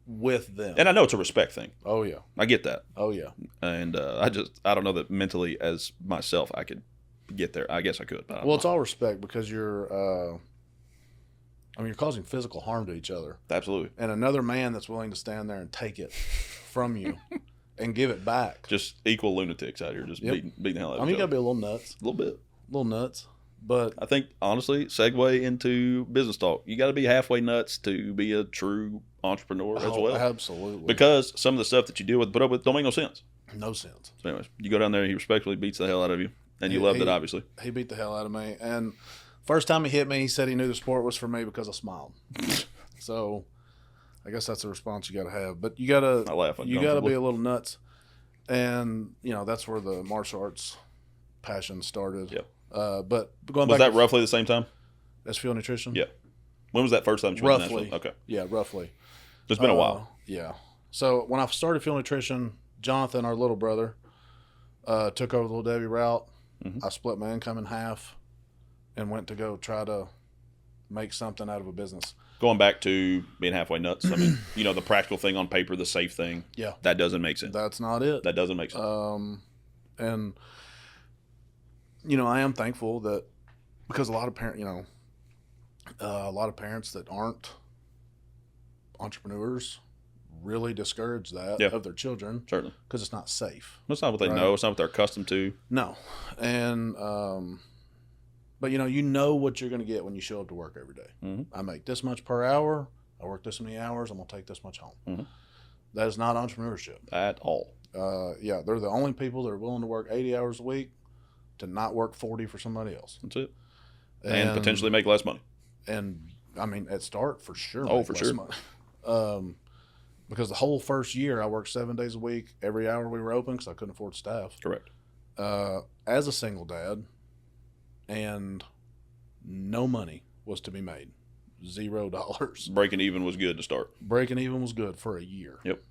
[SPEAKER 1] With them,
[SPEAKER 2] and I know it's a respect thing.
[SPEAKER 1] Oh yeah,
[SPEAKER 2] I get that.
[SPEAKER 1] Oh yeah,
[SPEAKER 2] and I don't know that mentally as myself I could get there. I guess I could. But
[SPEAKER 1] it's all respect because you're causing physical harm to each other.
[SPEAKER 2] Absolutely.
[SPEAKER 1] And another man that's willing to stand there and take it from you and give it back.
[SPEAKER 2] Just equal lunatics out here, just beating the hell out of each other.
[SPEAKER 1] You got to be a little nuts.
[SPEAKER 2] A little nuts.
[SPEAKER 1] But
[SPEAKER 2] I think, honestly, segue into business talk. You got to be halfway nuts to be a true entrepreneur as well.
[SPEAKER 1] Absolutely.
[SPEAKER 2] Because some of the stuff that you deal with, put up with, don't make no sense.
[SPEAKER 1] No sense.
[SPEAKER 2] So anyways, you go down there and he respectfully beats the hell out of you. And you loved it, obviously.
[SPEAKER 1] He beat the hell out of me. And first time he hit me, he said he knew the sport was for me because I smiled. So I guess that's a response you got to have. But you got to be a little nuts. And, that's where the martial arts passion started.
[SPEAKER 2] Yep.
[SPEAKER 1] But going
[SPEAKER 2] was
[SPEAKER 1] back
[SPEAKER 2] that roughly the same time?
[SPEAKER 1] As Field Nutrition?
[SPEAKER 2] Yeah. When was that first time you went to Nashville? Okay.
[SPEAKER 1] Yeah, roughly.
[SPEAKER 2] It's been a while.
[SPEAKER 1] Yeah. So when I started Field Nutrition, Jonathan, our little brother, took over the Little Debbie route. Mm-hmm. I split my income in half and went to go try to make something out of a business.
[SPEAKER 2] Going back to being halfway nuts, I mean, the practical thing on paper, the safe thing.
[SPEAKER 1] Yeah.
[SPEAKER 2] That doesn't make sense.
[SPEAKER 1] That's not it.
[SPEAKER 2] That doesn't make sense.
[SPEAKER 1] And I am thankful that because a lot of parents that aren't entrepreneurs really discourage that of their children.
[SPEAKER 2] Certainly.
[SPEAKER 1] Because it's not safe.
[SPEAKER 2] That's not what they know. It's not what they're accustomed to.
[SPEAKER 1] No. And, but you know what you're going to get when you show up to work every day.
[SPEAKER 2] Mm-hmm.
[SPEAKER 1] I make this much per hour. I work this many hours. I'm going to take this much home.
[SPEAKER 2] Mm-hmm.
[SPEAKER 1] That is not entrepreneurship.
[SPEAKER 2] at all.
[SPEAKER 1] Yeah, they're the only people that are willing to work 80 hours a week to not work 40 for somebody else.
[SPEAKER 2] That's it. And potentially make less money.
[SPEAKER 1] And I mean, at start for sure.
[SPEAKER 2] Oh,
[SPEAKER 1] make
[SPEAKER 2] for
[SPEAKER 1] less
[SPEAKER 2] sure.
[SPEAKER 1] money. Because the whole first year I worked 7 days a week, every hour we were open because I couldn't afford staff.
[SPEAKER 2] Correct.
[SPEAKER 1] As a single dad, and no money was to be made. $0.
[SPEAKER 2] Breaking even was good to start.
[SPEAKER 1] Breaking even was good for a year.
[SPEAKER 2] Yep.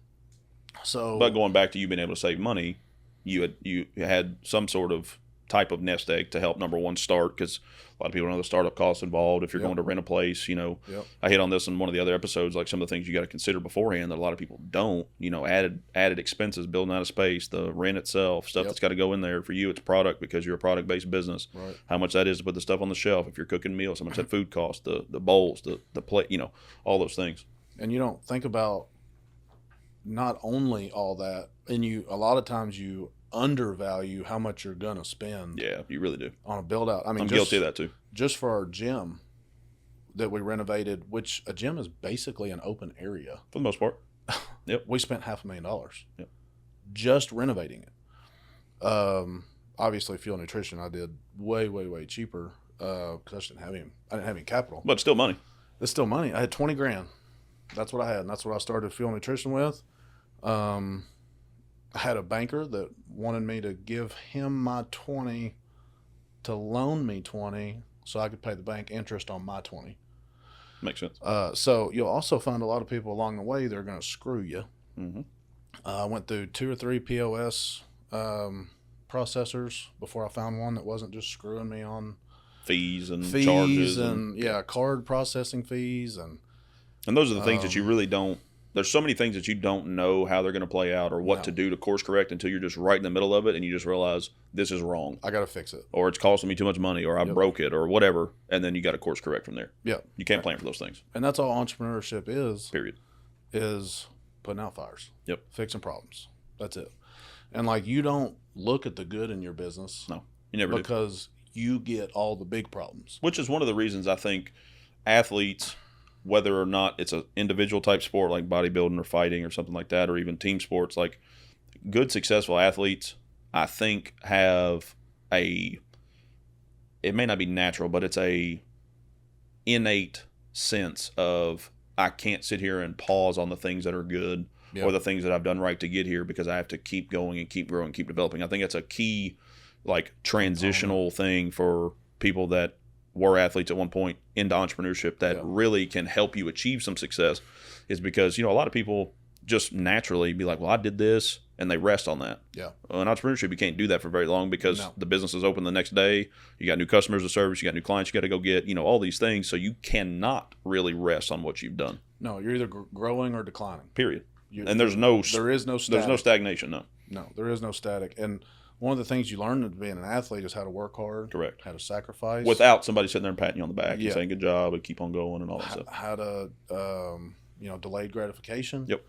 [SPEAKER 1] So,
[SPEAKER 2] But going back to you being able to save money, you had some sort of type of nest egg to help, number one, start, because a lot of people don't know the startup costs involved. If you're going to rent a place, I hit on this in one of the other episodes, like some of the things you got to consider beforehand that a lot of people don't, added expenses, building out a space, the rent itself, stuff that's got to go in there. For you, it's product because you're a product-based business.
[SPEAKER 1] Right.
[SPEAKER 2] How much that is to put the stuff on the shelf. If you're cooking meals, how much that food costs, the bowls, the plate, all those things.
[SPEAKER 1] And you don't think about not only all that, and a lot of times you undervalue how much you're gonna spend.
[SPEAKER 2] Yeah, you really do.
[SPEAKER 1] On a build out. I mean,
[SPEAKER 2] I'm guilty of that too.
[SPEAKER 1] Just for our gym that we renovated, which a gym is basically an open area
[SPEAKER 2] for the most part. Yep.
[SPEAKER 1] We spent $500,000.
[SPEAKER 2] Yep.
[SPEAKER 1] Just renovating it. Obviously, Fuel Nutrition I did way cheaper because I didn't have any capital.
[SPEAKER 2] But still money.
[SPEAKER 1] It's still money. I had $20,000. That's what I had, and that's what I started Fuel Nutrition with. I had a banker that wanted me to give him my 20 to loan me 20 so I could pay the bank interest on my 20.
[SPEAKER 2] Makes sense.
[SPEAKER 1] So you'll also find a lot of people along the way that are going to screw you.
[SPEAKER 2] Mm-hmm.
[SPEAKER 1] I went through 2 or 3 POS processors before I found one that wasn't just screwing me on
[SPEAKER 2] fees and charges
[SPEAKER 1] and card processing fees and
[SPEAKER 2] those are the things that you really don't. There's so many things that you don't know how they're going to play out or what to do to course correct until you're just right in the middle of it and you just realize this is wrong.
[SPEAKER 1] I got to fix it.
[SPEAKER 2] Or it's costing me too much money or I broke it or whatever, and then you got to course correct from there.
[SPEAKER 1] Yeah.
[SPEAKER 2] You can't plan for those things.
[SPEAKER 1] And that's all entrepreneurship is.
[SPEAKER 2] Period.
[SPEAKER 1] Is putting out fires.
[SPEAKER 2] Yep.
[SPEAKER 1] Fixing problems. That's it. And like you don't look at the good in your business.
[SPEAKER 2] No, you never do.
[SPEAKER 1] Because you get all the big problems.
[SPEAKER 2] Which is one of the reasons I think athletes, whether or not it's an individual type sport like bodybuilding or fighting or something like that, or even team sports, like good, successful athletes, I think have it may not be natural, but it's a innate sense of I can't sit here and pause on the things that are good or the things that I've done right to get here because I have to keep going and keep growing, keep developing. I think that's a key like transitional thing for people that were athletes at one point into entrepreneurship that really can help you achieve some success is because, a lot of people just naturally be like, well, I did this and they rest on that.
[SPEAKER 1] Yeah.
[SPEAKER 2] Well, in entrepreneurship, you can't do that for very long because the business is open the next day. You got new customers to service. You got new clients you got to go get, all these things. So you cannot really rest on what you've done.
[SPEAKER 1] No, you're either growing or declining.
[SPEAKER 2] Period. And there is no
[SPEAKER 1] static.
[SPEAKER 2] There's no stagnation. No.
[SPEAKER 1] No, there is no static. And one of the things you learn being an athlete is how to work hard.
[SPEAKER 2] Correct.
[SPEAKER 1] How to sacrifice.
[SPEAKER 2] Without somebody sitting there and patting you on the back and saying good job and keep on going and all that stuff.
[SPEAKER 1] How to, delayed gratification.
[SPEAKER 2] Yep.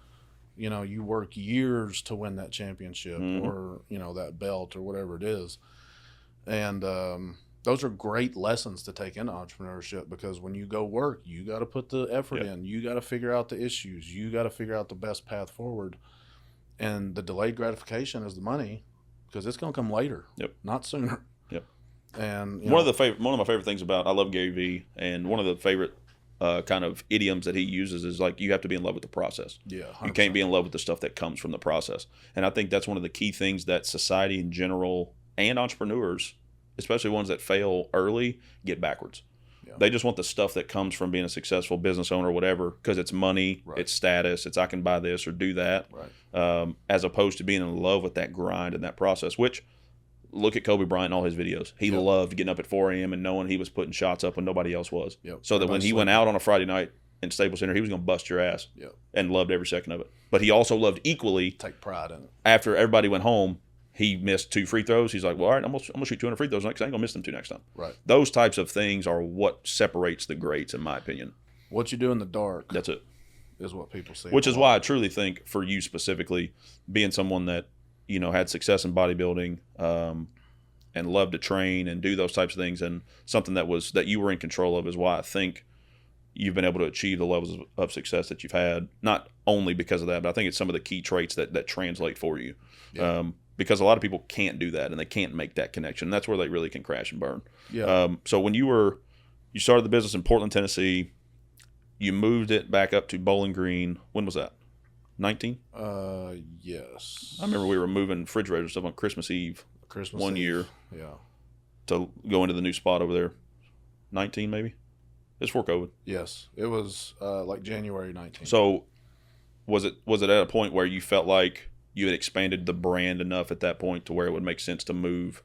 [SPEAKER 1] You work years to win that championship or, that belt or whatever it is. And those are great lessons to take into entrepreneurship because when you go work, you got to put the effort in. You got to figure out the issues. You got to figure out the best path forward. And the delayed gratification is the money. Because it's going to come later, not sooner.
[SPEAKER 2] Yep.
[SPEAKER 1] And
[SPEAKER 2] one of my favorite things about I love Gary Vee, and one of the favorite kind of idioms that he uses is like you have to be in love with the process.
[SPEAKER 1] Yeah, 100%.
[SPEAKER 2] You can't be in love with the stuff that comes from the process. And I think that's one of the key things that society in general and entrepreneurs, especially ones that fail early, get backwards. Yeah. They just want the stuff that comes from being a successful business owner or whatever because it's money, it's status, it's I can buy this or do that, as opposed to being in love with that grind and that process, which look at Kobe Bryant and all his videos. He loved getting up at 4 a.m. and knowing he was putting shots up when nobody else was. So that when he went out on a Friday night in Staples Center, he was going to bust your ass and loved every second of it. But he also loved equally.
[SPEAKER 1] Take pride in it.
[SPEAKER 2] After everybody went home, he missed 2 free throws. He's like, well, all right, I'm gonna shoot 200 free throws next. I ain't gonna miss them 2 next time.
[SPEAKER 1] Right.
[SPEAKER 2] Those types of things are what separates the greats, in my opinion.
[SPEAKER 1] What you do in the dark.
[SPEAKER 2] That's it.
[SPEAKER 1] Is what people see.
[SPEAKER 2] Which is why I truly think for you specifically, being someone that had success in bodybuilding, and loved to train and do those types of things, and something that you were in control of, is why I think you've been able to achieve the levels of success that you've had, not only because of that, but I think it's some of the key traits that translate for you.
[SPEAKER 1] Yeah.
[SPEAKER 2] Because a lot of people can't do that and they can't make that connection. And that's where they really can crash and burn.
[SPEAKER 1] Yeah.
[SPEAKER 2] So when you started the business in Portland, Tennessee, you moved it back up to Bowling Green. When was that? 19?
[SPEAKER 1] Yes.
[SPEAKER 2] I remember we were moving refrigerators stuff on Christmas Eve.
[SPEAKER 1] Christmas
[SPEAKER 2] one
[SPEAKER 1] Eve.
[SPEAKER 2] year.
[SPEAKER 1] Yeah.
[SPEAKER 2] To go into the new spot over there. 19 maybe? It's before COVID.
[SPEAKER 1] Yes. It was like January 19th.
[SPEAKER 2] So was it at a point where you felt like you had expanded the brand enough at that point to where it would make sense to move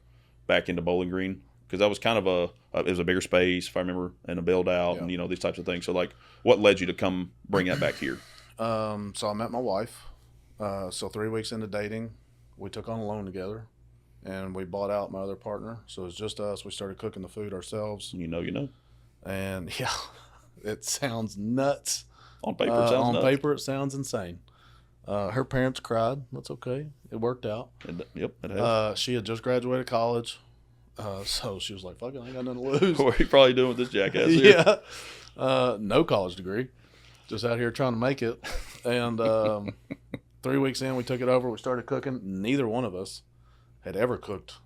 [SPEAKER 2] back into Bowling Green? Because that was kind of it was a bigger space, if I remember, and a build out, and these types of things. So like, what led you to come bring that back here?
[SPEAKER 1] So I met my wife. So 3 weeks into dating, we took on a loan together, and we bought out my other partner. So it was just us. We started cooking the food ourselves.
[SPEAKER 2] You know.
[SPEAKER 1] And yeah, it sounds nuts.
[SPEAKER 2] On paper, it sounds nuts.
[SPEAKER 1] On paper, it sounds insane. Her parents cried. That's okay. It worked out.
[SPEAKER 2] Yep, it has.
[SPEAKER 1] She had just graduated college. So she was like, fuck it, I ain't got nothing to lose.
[SPEAKER 2] What are you probably doing with this jackass here?
[SPEAKER 1] Yeah. No college degree. Just out here trying to make it. And 3 weeks in, we took it over. We started cooking. Neither one of us had ever cooked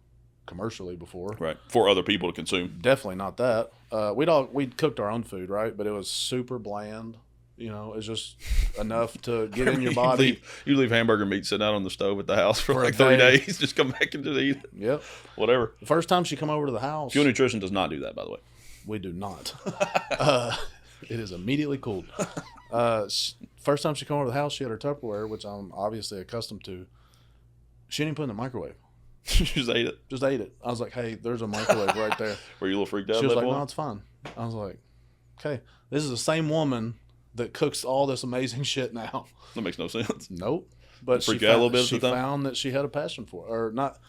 [SPEAKER 1] commercially before.
[SPEAKER 2] Right. For other people to consume.
[SPEAKER 1] Definitely not that. We'd cooked our own food, right? But it was super bland. It's just enough to get in your body.
[SPEAKER 2] You leave hamburger meat sitting out on the stove at the house for like 3 days. Just come back and just eat it.
[SPEAKER 1] Yep.
[SPEAKER 2] Whatever.
[SPEAKER 1] The first time she come over to the house.
[SPEAKER 2] Fuel Nutrition does not do that, by the way.
[SPEAKER 1] We do not. It is immediately cooled. First time she come over to the house, she had her Tupperware, which I'm obviously accustomed to. She didn't put it in the microwave.
[SPEAKER 2] She just ate it.
[SPEAKER 1] Just ate it. I was like, hey, there's a microwave right there.
[SPEAKER 2] Were you a little freaked out?
[SPEAKER 1] She was like,
[SPEAKER 2] point?
[SPEAKER 1] no, it's fine. I was like, okay, this is the same woman that cooks all this amazing shit now.
[SPEAKER 2] That makes no sense.
[SPEAKER 1] Nope. But she found that she had a passion for it. Or not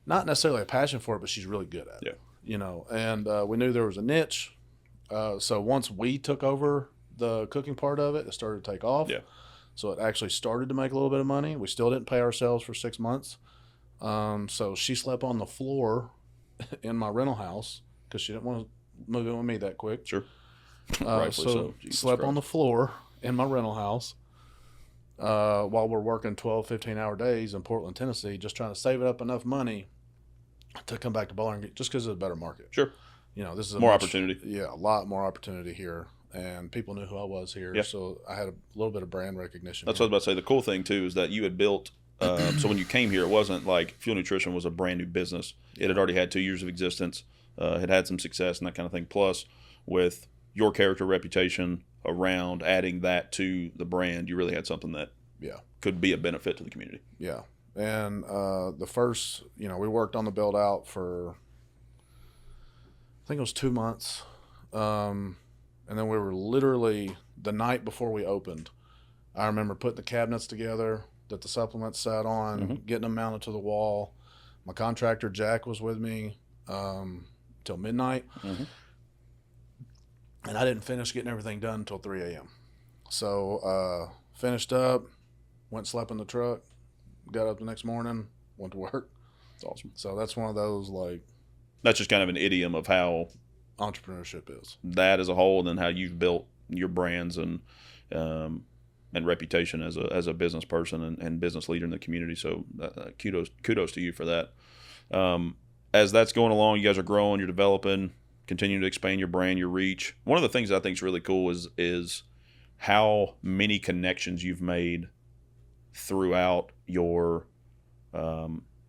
[SPEAKER 1] necessarily a passion for it, but she's really good at it.
[SPEAKER 2] Yeah.
[SPEAKER 1] And we knew there was a niche. So once we took over the cooking part of it, it started to take off.
[SPEAKER 2] Yeah.
[SPEAKER 1] So it actually started to make a little bit of money. We still didn't pay ourselves for 6 months. So she slept on the floor in my rental house because she didn't want to move in with me that quick.
[SPEAKER 2] Sure.
[SPEAKER 1] So slept on the floor in my rental house while we're working 12, 15-hour days in Portland, Tennessee, just trying to save up enough money to come back to Bowling Green just because it's a better market.
[SPEAKER 2] Sure.
[SPEAKER 1] This is
[SPEAKER 2] more opportunity.
[SPEAKER 1] Yeah, a lot more opportunity here. And people knew who I was here.
[SPEAKER 2] Yeah.
[SPEAKER 1] So I had a little bit of brand recognition.
[SPEAKER 2] That's what I was about to say. The cool thing, too, is that you had built so when you came here, it wasn't like Fuel Nutrition was a brand new business. It had already had 2 years of existence, had some success and that kind of thing. Plus, with your character reputation around adding that to the brand, you really had something that could be a benefit to the community.
[SPEAKER 1] Yeah. And the first, we worked on the build out for, I think it was 2 months. And then we were literally the night before we opened. I remember putting the cabinets together that the supplements sat on, getting them mounted to the wall. My contractor, Jack, was with me till midnight. And I didn't finish getting everything done until 3 a.m. So finished up, went slept in the truck, got up the next morning, went to work.
[SPEAKER 2] It's awesome.
[SPEAKER 1] So that's one of those, like...
[SPEAKER 2] That's just kind of an idiom of how...
[SPEAKER 1] entrepreneurship is.
[SPEAKER 2] That as a whole, and then how you've built your brands and reputation as a business person and business leader in the community. So kudos to you for that. As that's going along, you guys are growing, you're developing, continuing to expand your brand, your reach. One of the things I think is really cool is how many connections you've made throughout your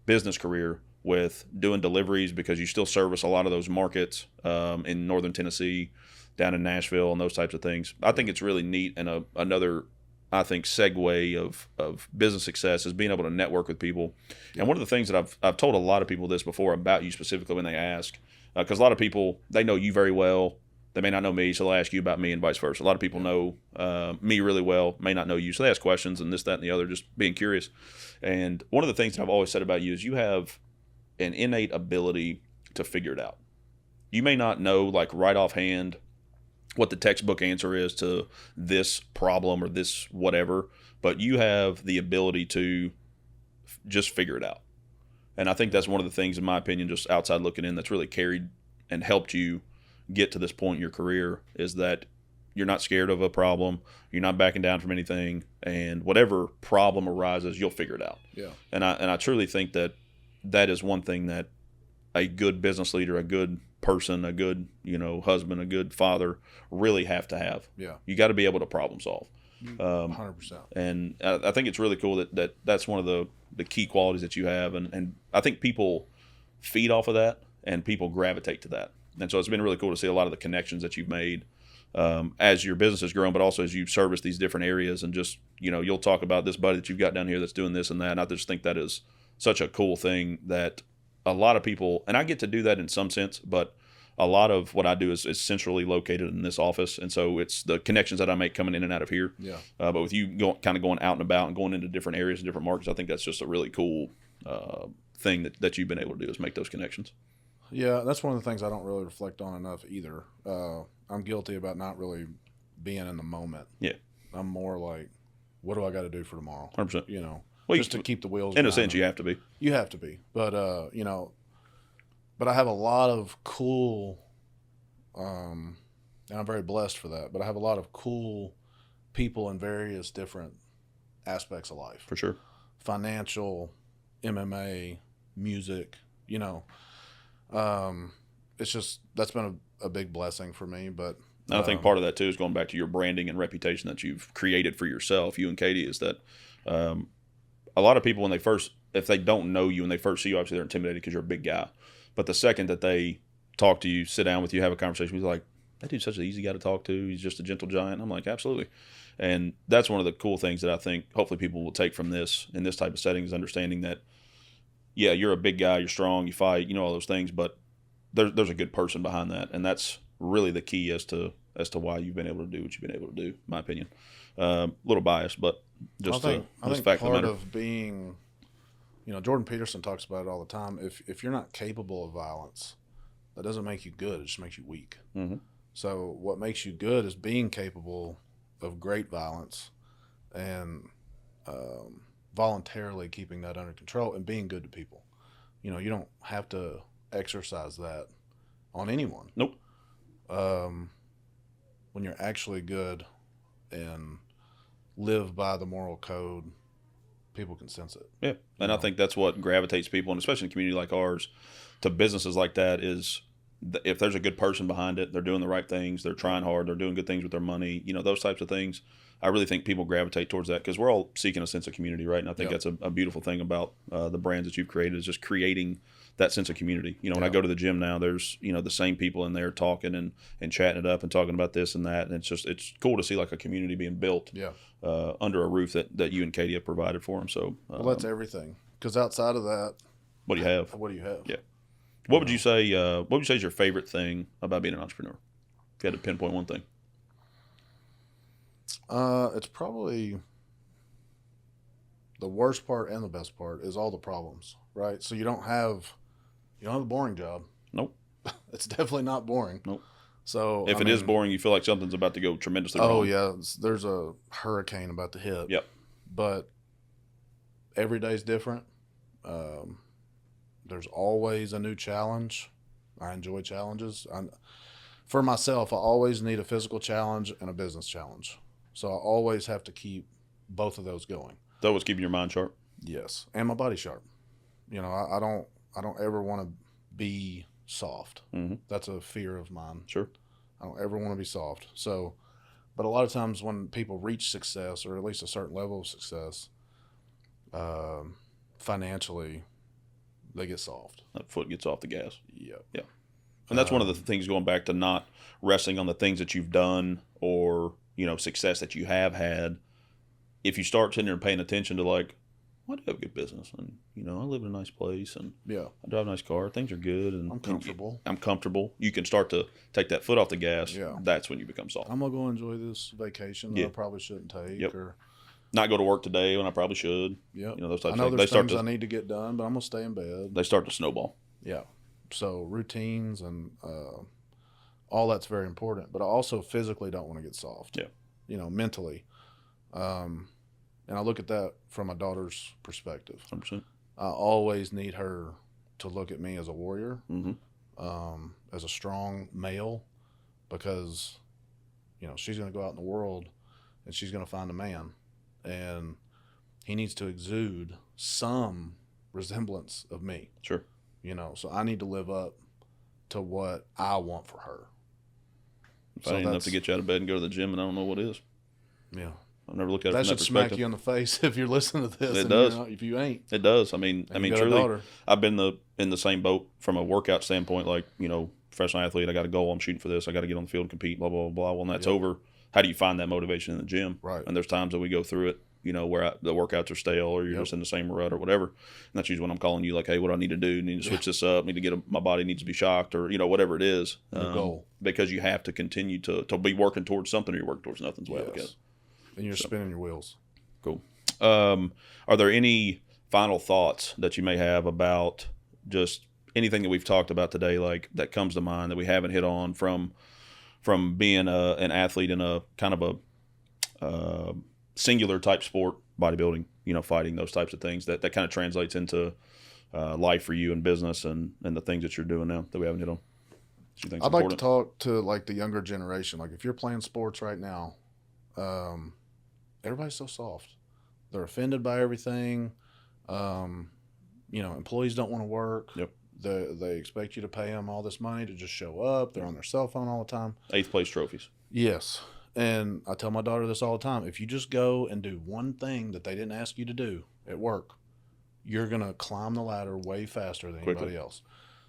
[SPEAKER 2] business career with doing deliveries, because you still service a lot of those markets in northern Tennessee, down in Nashville, and those types of things. I think it's really neat, and another, I think, segue of business success is being able to network with people. And one of the things that I've told a lot of people this before about you specifically when they ask, because a lot of people, they know you very well. They may not know me, so they'll ask you about me and vice versa. A lot of people know me really well, may not know you. So they ask questions and this, that, and the other, just being curious. And one of the things that I've always said about you is you have an innate ability to figure it out. You may not know, like, right offhand what the textbook answer is to this problem or this whatever, but you have the ability to just figure it out. And I think that's one of the things, in my opinion, just outside looking in, that's really carried and helped you get to this point in your career, is that you're not scared of a problem. You're not backing down from anything, and whatever problem arises, you'll figure it out.
[SPEAKER 1] Yeah.
[SPEAKER 2] And I truly think that is one thing that a good business leader, a good person, a good, husband, a good father really have to have.
[SPEAKER 1] Yeah.
[SPEAKER 2] You got to be able to problem solve.
[SPEAKER 1] 100%.
[SPEAKER 2] And I think it's really cool that's one of the key qualities that you have. And I think people feed off of that and people gravitate to that. And so it's been really cool to see a lot of the connections that you've made as your business has grown, but also as you service these different areas. And just, you'll talk about this buddy that you've got down here that's doing this and that. And I just think that is such a cool thing that a lot of people, and I get to do that in some sense, but a lot of what I do is centrally located in this office. And so it's the connections that I make coming in and out of here.
[SPEAKER 1] Yeah.
[SPEAKER 2] But with you kind of going out and about and going into different areas and different markets, I think that's just a really cool thing that you've been able to do is make those connections.
[SPEAKER 1] Yeah, that's one of the things I don't really reflect on enough either. I'm guilty about not really being in the moment.
[SPEAKER 2] Yeah.
[SPEAKER 1] I'm more like, what do I got to do for tomorrow?
[SPEAKER 2] 100%.
[SPEAKER 1] Well, just to keep the wheels
[SPEAKER 2] in a
[SPEAKER 1] grinding.
[SPEAKER 2] sense, you have to be.
[SPEAKER 1] You have to be. But, but I have a lot of cool, and I'm very blessed for that, but I have a lot of cool people in various different aspects of life.
[SPEAKER 2] For sure.
[SPEAKER 1] Financial, MMA, music, it's just, that's been a big blessing for me. But
[SPEAKER 2] I think part of that too is going back to your branding and reputation that you've created for yourself, you and Katie, is that a lot of people if they don't know you and they first see you, obviously they're intimidated because you're a big guy. But the second that they talk to you, sit down with you, have a conversation, he's like, that dude's such an easy guy to talk to. He's just a gentle giant. I'm like, absolutely. And that's one of the cool things that I think hopefully people will take from this in this type of setting is understanding that, yeah, you're a big guy, you're strong, you fight, all those things, but there's a good person behind that. And that's really the key as to why you've been able to do what you've been able to do, in my opinion. A little biased, but just
[SPEAKER 1] I think
[SPEAKER 2] fact
[SPEAKER 1] part
[SPEAKER 2] of the matter.
[SPEAKER 1] of being, Jordan Peterson talks about it all the time. If you're not capable of violence, that doesn't make you good. It just makes you weak.
[SPEAKER 2] Mm-hmm.
[SPEAKER 1] So what makes you good is being capable of great violence and voluntarily keeping that under control and being good to people. You don't have to exercise that on anyone.
[SPEAKER 2] Nope.
[SPEAKER 1] When you're actually good and live by the moral code, people can sense it.
[SPEAKER 2] Yeah, and I think that's what gravitates people, and especially in a community like ours, to businesses like that is if there's a good person behind it, they're doing the right things, they're trying hard, they're doing good things with their money, those types of things. I really think people gravitate towards that because we're all seeking a sense of community, right? And I think that's a beautiful thing about the brands that you've created is just creating that sense of community. When I go to the gym now, there's, the same people in there talking and chatting it up and talking about this and that. And it's cool to see like a community being built under a roof that you and Katie have provided for them. So,
[SPEAKER 1] well, that's everything. Because outside of that,
[SPEAKER 2] what do you have?
[SPEAKER 1] What do you have?
[SPEAKER 2] Yeah. What would you say is your favorite thing about being an entrepreneur? If you had to pinpoint one thing.
[SPEAKER 1] It's probably the worst part and the best part is all the problems, right? So you don't have a boring job.
[SPEAKER 2] Nope.
[SPEAKER 1] It's definitely not boring.
[SPEAKER 2] Nope.
[SPEAKER 1] So
[SPEAKER 2] if it is boring, you feel like something's about to go tremendously wrong.
[SPEAKER 1] Oh yeah, there's a hurricane about to hit.
[SPEAKER 2] Yep.
[SPEAKER 1] But every day's different. There's always a new challenge. I enjoy challenges. For myself, I always need a physical challenge and a business challenge. So I always have to keep both of those going.
[SPEAKER 2] That was keeping your mind sharp.
[SPEAKER 1] Yes, and my body sharp. I don't ever want to be soft.
[SPEAKER 2] Mm-hmm.
[SPEAKER 1] That's a fear of mine.
[SPEAKER 2] Sure.
[SPEAKER 1] I don't ever want to be soft. So, but a lot of times when people reach success, or at least a certain level of success, financially, they get soft.
[SPEAKER 2] That foot gets off the gas.
[SPEAKER 1] Yep.
[SPEAKER 2] Yeah. And that's one of the things going back to not resting on the things that you've done or, success that you have had. If you start sitting there and paying attention to like, well, I do have a good business and, I live in a nice place and I drive a nice car. Things are good. And
[SPEAKER 1] I'm comfortable.
[SPEAKER 2] I'm comfortable. You can start to take that foot off the gas.
[SPEAKER 1] Yeah.
[SPEAKER 2] That's when you become soft.
[SPEAKER 1] I'm going to go enjoy this vacation that I probably shouldn't take.
[SPEAKER 2] Yep.
[SPEAKER 1] Or
[SPEAKER 2] not go to work today when I probably should.
[SPEAKER 1] Yep.
[SPEAKER 2] Those types
[SPEAKER 1] I know
[SPEAKER 2] of
[SPEAKER 1] there's
[SPEAKER 2] things.
[SPEAKER 1] things I need to get done, but I'm going to stay in bed.
[SPEAKER 2] They start to snowball.
[SPEAKER 1] Yeah. So routines and all that's very important. But I also physically don't want to get soft.
[SPEAKER 2] Yeah.
[SPEAKER 1] Mentally. And I look at that from my daughter's perspective.
[SPEAKER 2] 100%.
[SPEAKER 1] I always need her to look at me as a warrior,
[SPEAKER 2] Mm-hmm.
[SPEAKER 1] as a strong male, because, she's going to go out in the world and she's going to find a man, and he needs to exude some resemblance of me.
[SPEAKER 2] Sure.
[SPEAKER 1] So I need to live up to what I want for her.
[SPEAKER 2] If I ain't enough to get you out of bed and go to the gym, and I don't know what is.
[SPEAKER 1] Yeah.
[SPEAKER 2] I've never looked at it
[SPEAKER 1] That
[SPEAKER 2] from that
[SPEAKER 1] should
[SPEAKER 2] perspective.
[SPEAKER 1] smack you in the face if you're listening to this.
[SPEAKER 2] It does.
[SPEAKER 1] If you ain't.
[SPEAKER 2] It does. I mean,
[SPEAKER 1] got a
[SPEAKER 2] truly,
[SPEAKER 1] daughter.
[SPEAKER 2] I've been in the same boat from a workout standpoint. Like, professional athlete, I got a goal. I'm shooting for this. I got to get on the field and compete. Blah blah blah. When that's over, how do you find that motivation in the gym?
[SPEAKER 1] Right.
[SPEAKER 2] And there's times that we go through it, where the workouts are stale, or you're just in the same rut or whatever. And that's usually when I'm calling you, like, hey, what do I need to do? Need to switch this up. Need to get my body needs to be shocked, or whatever it is.
[SPEAKER 1] Goal.
[SPEAKER 2] Because you have to continue to be working towards something, or you're working towards nothing. Is the way I look at it.
[SPEAKER 1] And you're spinning your wheels.
[SPEAKER 2] Cool. Are there any final thoughts that you may have about just anything that we've talked about today, like that comes to mind that we haven't hit on from being an athlete in a kind of a singular type sport, bodybuilding, fighting, those types of things that kind of translates into life for you and business and the things that you're doing now that we haven't hit on?
[SPEAKER 1] I'd like to talk to like the younger generation. Like if you're playing sports right now, everybody's so soft. They're offended by everything. Employees don't want to work.
[SPEAKER 2] Yep.
[SPEAKER 1] They expect you to pay them all this money to just show up. They're on their cell phone all the time.
[SPEAKER 2] 8th place trophies.
[SPEAKER 1] Yes. And I tell my daughter this all the time. If you just go and do one thing that they didn't ask you to do at work, you're going to climb the ladder way faster than anybody else.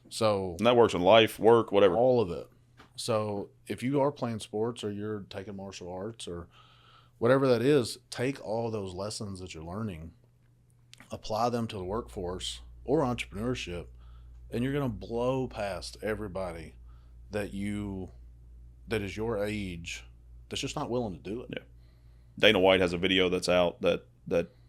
[SPEAKER 1] So,
[SPEAKER 2] and that works in life, work, whatever.
[SPEAKER 1] All of it. So if you are playing sports or you're taking martial arts or whatever that is, take all those lessons that you're learning, apply them to the workforce or entrepreneurship, and you're going to blow past everybody that is your age that's just not willing to do it.
[SPEAKER 2] Yeah. Dana White has a video that's out that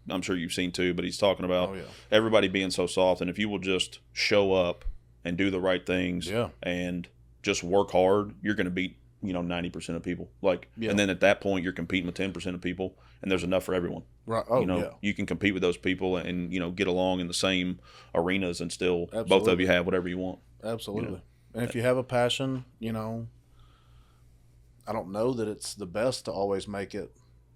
[SPEAKER 2] I'm sure you've seen too, but he's talking about everybody being so soft, and if you will just show up and do the right things and just work hard, you're going to beat 90% of people. And then at that point, you're competing with 10% of people, and there's enough for everyone.
[SPEAKER 1] Right.
[SPEAKER 2] You can compete with those people and get along in the same arenas, and still both of you have whatever you want.
[SPEAKER 1] Absolutely. And if you have a passion, I don't know that it's the best to always make it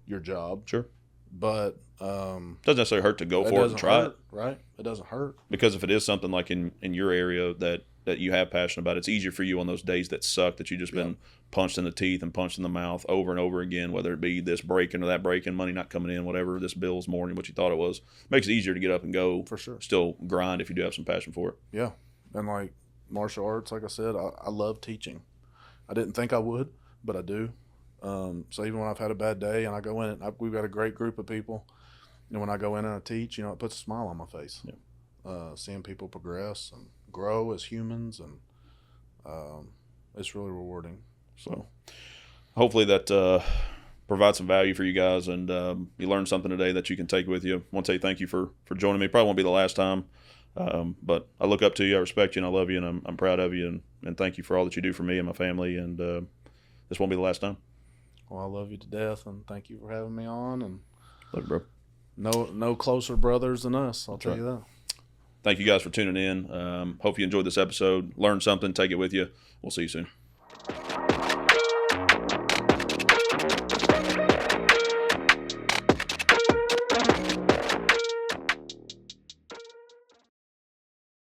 [SPEAKER 1] your job.
[SPEAKER 2] Sure.
[SPEAKER 1] But
[SPEAKER 2] doesn't necessarily hurt to go for it and try it.
[SPEAKER 1] Right. It doesn't hurt.
[SPEAKER 2] Because if it is something like in your area that you have passion about, it's easier for you on those days that suck, that you just been punched in the teeth and punched in the mouth over and over again, whether it be this breaking or that breaking, money not coming in, whatever, this bill's more than what you thought it was. Makes it easier to get up and go.
[SPEAKER 1] For sure.
[SPEAKER 2] Still grind if you do have some passion for it.
[SPEAKER 1] Yeah. And like martial arts, like I said, I love teaching. I didn't think I would, but I do. So even when I've had a bad day and I go in, we've got a great group of people. And when I go in and I teach, it puts a smile on my face. Yeah. Seeing people progress and grow as humans, and it's really rewarding.
[SPEAKER 2] So hopefully that provides some value for you guys, and you learned something today that you can take with you. I want to say thank you for joining me. Probably won't be the last time, but I look up to you, I respect you, and I love you, and I'm proud of you, and thank you for all that you do for me and my family, and this won't be the last time.
[SPEAKER 1] Well, I love you to death, and thank you for having me on. And
[SPEAKER 2] love you, bro.
[SPEAKER 1] No closer brothers than us, I'll tell you that.
[SPEAKER 2] Thank you guys for tuning in. Hope you enjoyed this episode. Learn something, take it with you. We'll see you soon.